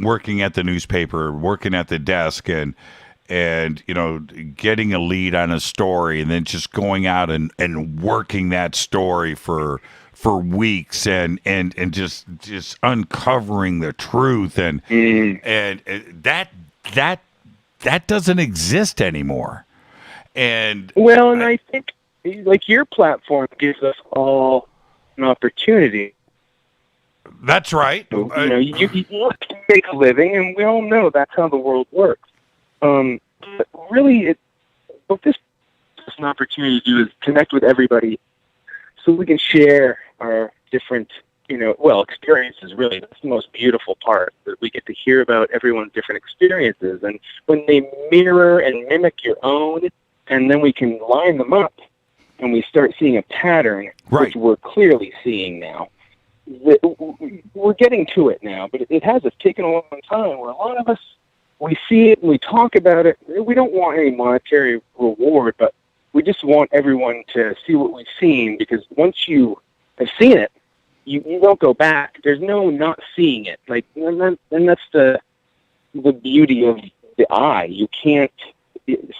working at the newspaper, working at the desk and getting a lead on a story and then just going out and working that story for weeks and just uncovering the truth and that doesn't exist anymore. And I think like your platform gives us all an opportunity. That's right. You can make a living, and we all know that's how the world works. But really, what this is an opportunity to do is connect with everybody so we can share our different, experiences, really. That's the most beautiful part, that we get to hear about everyone's different experiences. And when they mirror and mimic your own, and then we can line them up, and we start seeing a pattern, which we're clearly seeing now. We're getting to it now, but it has taken a long time where a lot of us, we see it and we talk about it. We don't want any monetary reward, but we just want everyone to see what we've seen, because once you have seen it, you don't go back. There's no not seeing it. And that's the beauty of the eye. You can't,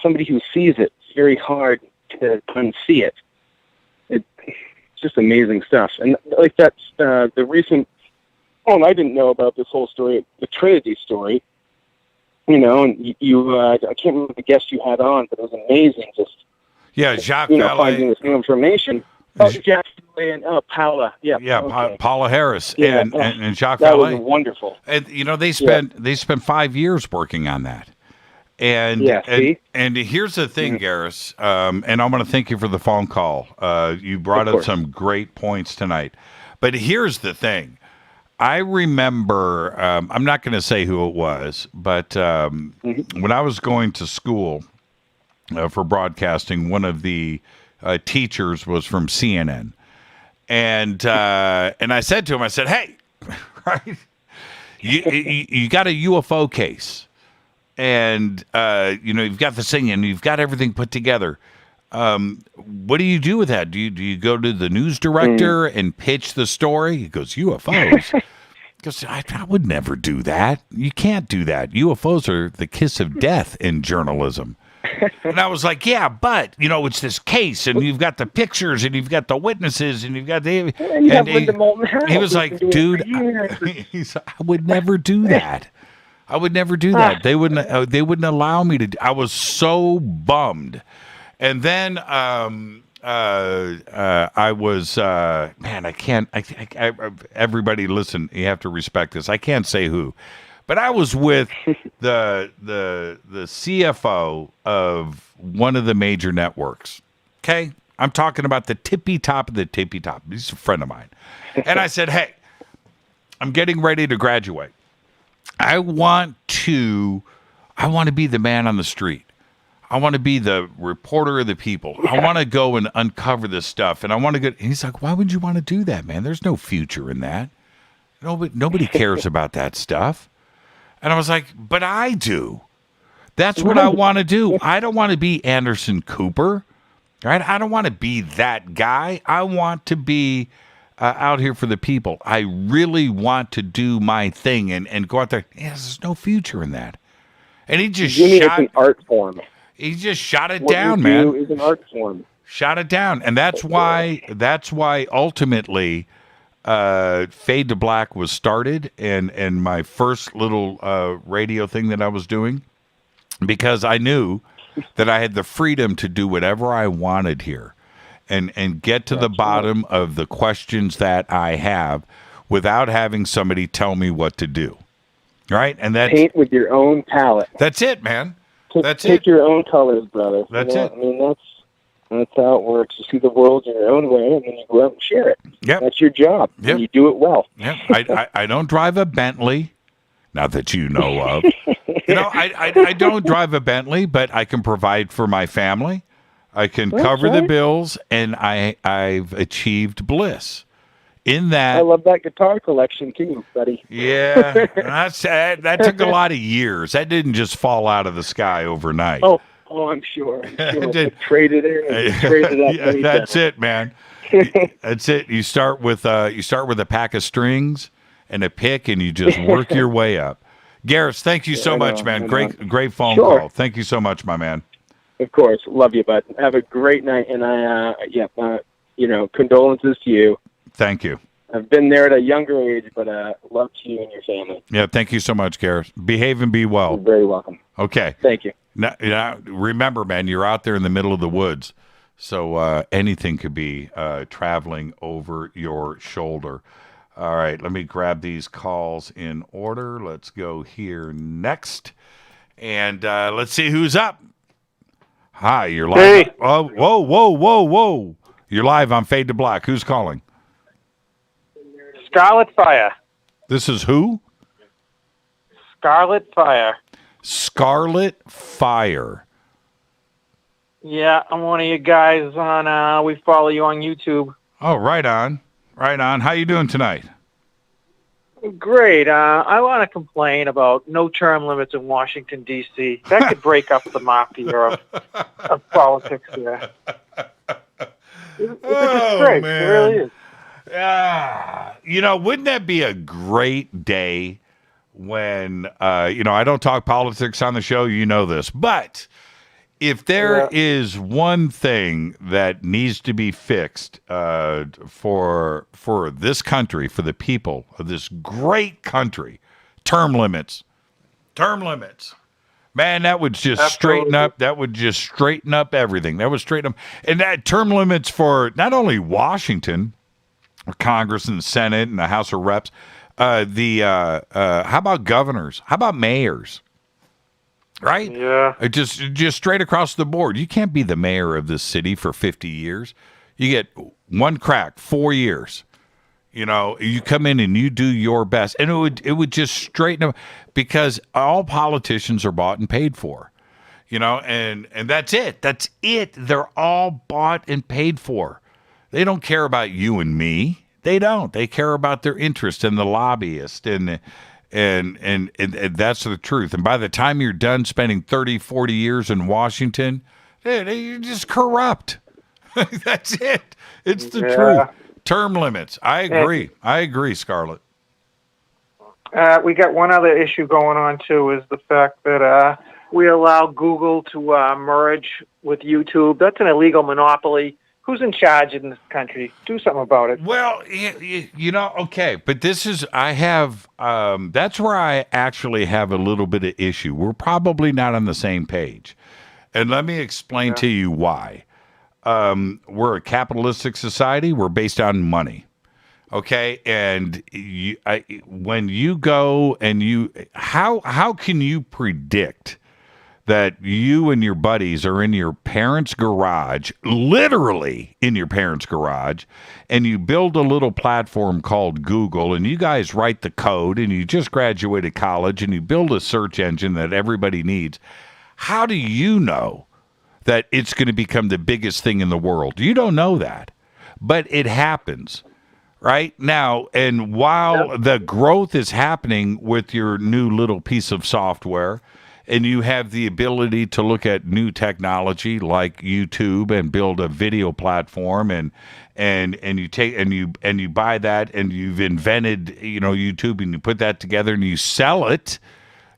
somebody who sees it, it's very hard to unsee it. It's just amazing stuff. And that's the recent, I didn't know about this whole story, the Trinity story. And you I can't remember the guest you had on, but it was amazing. Jacques Vallée. Finding this new information. Jacques Vallée and Paula. Paula Harris and Jacques Vallée. That was wonderful. And they spent 5 years working on that. And Yeah, see? and here's the thing, Garris, and I want to thank you for the phone call. You brought up some great points tonight. But here's the thing. I remember, I'm not going to say who it was, but when I was going to school for broadcasting, one of the teachers was from CNN. And I said to him, I said, hey, right, you got a UFO case. And, you've got this thing and you've got everything put together. What do you do with that? Do you go to the news director and pitch the story? He goes, UFOs? He goes, I would never do that. You can't do that. UFOs are the kiss of death in journalism. And I was like, yeah, but, it's this case, and you've got the pictures, and you've got the witnesses, and you've got the... He was like, dude, I would never do that. I would never do that. They wouldn't allow me to. I was so bummed. And then I was man. I can't. Everybody, listen. You have to respect this. I can't say who, but I was with the CFO of one of the major networks. Okay, I'm talking about the tippy top of the tippy top. He's a friend of mine, and I said, hey, I'm getting ready to graduate. I want to be the man on the street. I want to be the reporter of the people. I want to go and uncover this stuff. And I want to get, he's like, why would you want to do that, man? There's no future in that. Nobody cares about that stuff. And I was like, but I do. That's what I want to do. I don't want to be Anderson Cooper, right? I don't want to be that guy. I want to be out here for the people. I really want to do my thing and go out there. Yeah, there's no future in that. And he just it's an art form. He just shot it down, man. What you do is an art form. Shot it down. And that's why ultimately Fade to Black was started and my first little radio thing that I was doing, because I knew that I had the freedom to do whatever I wanted here. And get to the bottom of the questions that I have without having somebody tell me what to do. Right? And that's paint with your own palette. That's it, man. Take your own colors, brother. That's it. I mean, that's how it works. You see the world in your own way, and then you go out and share it. Yep. That's your job. Yep. And you do it well. Yep. I don't drive a Bentley, not that you know of. I don't drive a Bentley, but I can provide for my family. I can cover the bills, and I've achieved bliss. In that, I love that guitar collection too, buddy. Yeah, that took a lot of years. That didn't just fall out of the sky overnight. Oh, I'm sure. Traded in. Traded up. That's it, man. That's it. You start with a pack of strings and a pick, and you just work your way up. Garris, thank you so much, man. Great phone call. Thank you so much, my man. Of course, love you, bud. Have a great night, and condolences to you. Thank you. I've been there at a younger age, but love to you and your family. Yeah, thank you so much, Garris. Behave and be well. You're very welcome. Okay. Thank you. Now, remember, man, you're out there in the middle of the woods, so anything could be traveling over your shoulder. All right, let me grab these calls in order. Let's go here next, and let's see who's up. Hi, you're live. Hey. Oh, whoa. You're live on Fade to Black. Who's calling? Scarlet Fire. This is who? Scarlet Fire. Scarlet Fire. Yeah, I'm one of you guys on, we follow you on YouTube. Oh, right on. How you doing tonight? Great. I want to complain about no term limits in Washington, D.C. That could break up the mafia of politics here. It's a disgrace. Man. It really is. Wouldn't that be a great day when, I don't talk politics on the show, you know this, but if there is one thing that needs to be fixed for this country, for the people of this great country, term limits. Man, that would just straighten up. That would just straighten up everything. That would straighten up. And that term limits for not only Washington, or Congress and the Senate and the House of Reps, how about governors? How about mayors? right? Yeah. Just straight across the board. You can't be the mayor of this city for 50 years. You get one crack, 4 years. You know, you come in and you do your best, and it would just straighten up, because all politicians are bought and paid for. You know, and that's it. That's it. They're all bought and paid for. They don't care about you and me. They don't. They care about their interest and the lobbyist, and that's the truth. And by the time you're done spending 30, 40 years in Washington, you're just corrupt. That's it. It's the truth. Term limits. I agree, Scarlett. We got one other issue going on, too, is the fact that we allow Google to merge with YouTube. That's an illegal monopoly. Who's in charge in this country? Do something about it. Well, you know, okay, but this is, that's where I actually have a little bit of issue. We're probably not on the same page. And let me explain to you why. We're a capitalistic society. We're based on money. Okay. And when you go and how can you predict that you and your buddies are in your parents' garage, literally in your parents' garage, and you build a little platform called Google, and you guys write the code, and you just graduated college, and you build a search engine that everybody needs? How do you know that it's going to become the biggest thing in the world? You don't know that, but it happens right now. And while the growth is happening with your new little piece of software, and you have the ability to look at new technology like YouTube and build a video platform, and you take and you buy that, and you've invented, you know, YouTube, and you put that together and you sell it,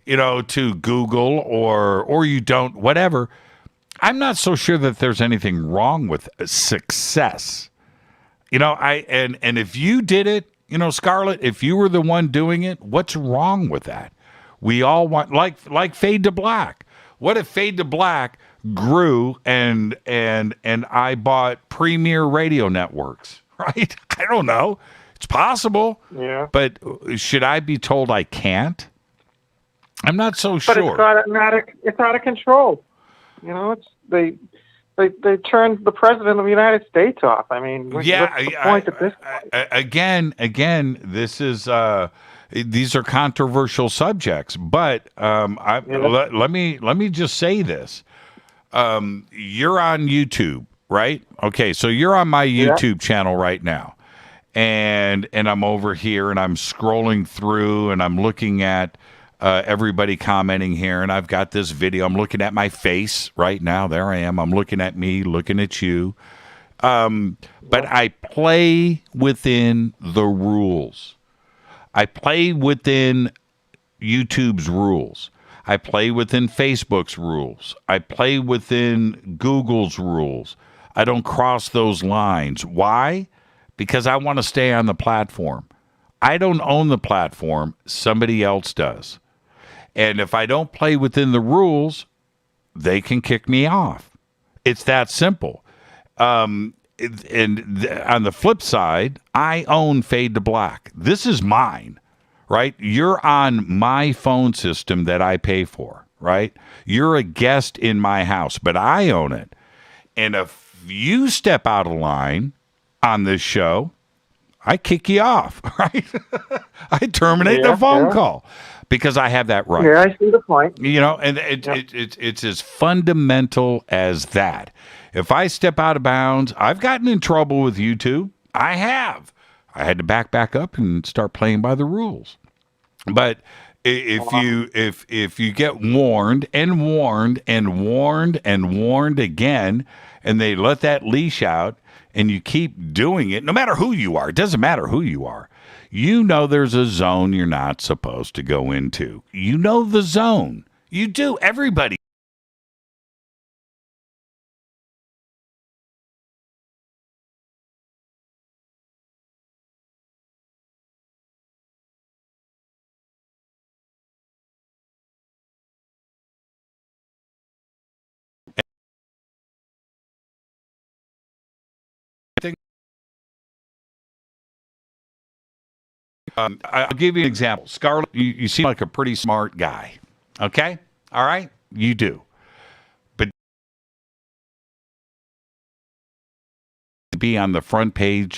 you know, to Google, or you don't, whatever. I'm not so sure that there's anything wrong with success. You know, and if you did it, you know, Scarlett, if you were the one doing it, what's wrong with that? We all want, like Fade to Black. What if Fade to Black grew and I bought premier radio networks, right? I don't know. It's possible. Yeah. But should I be told I can't? I'm not so But sure. it's out of control. You know, they turned the president of the United States off. I mean, what's the point at this point? Again, this is these are controversial subjects, but let me just say this: you're on YouTube, right? Okay, so you're on my YouTube channel right now, and I'm over here, and I'm scrolling through, and I'm looking at everybody commenting here, and I've got this video. I'm looking at my face right now. There I am. I'm looking at me, looking at you. But I play within the rules. I play within YouTube's rules. I play within Facebook's rules. I play within Google's rules. I don't cross those lines. Why? Because I want to stay on the platform. I don't own the platform. Somebody else does. And if I don't play within the rules, they can kick me off. It's that simple. And on the flip side, I own Fade to Black. This is mine, right? You're on my phone system that I pay for, right? You're a guest in my house, but I own it. And if you step out of line on this show, I kick you off, right? I terminate the phone call because I have that right. Yeah, I see the point. You know, and it's as fundamental as that. If I step out of bounds, I've gotten in trouble with YouTube. I have. I had to back up and start playing by the rules. But if you get warned and warned and warned and warned again, and they let that leash out, and you keep doing it, no matter who you are, it doesn't matter who you are. You know there's a zone you're not supposed to go into. You know the zone. You do. Everybody. I'll give you an example. Scarlett, you seem like a pretty smart guy. Okay? All right? You do. But to be on the front page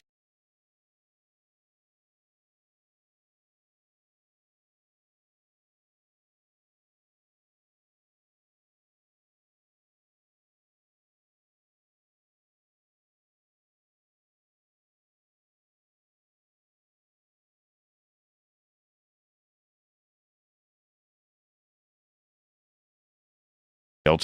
else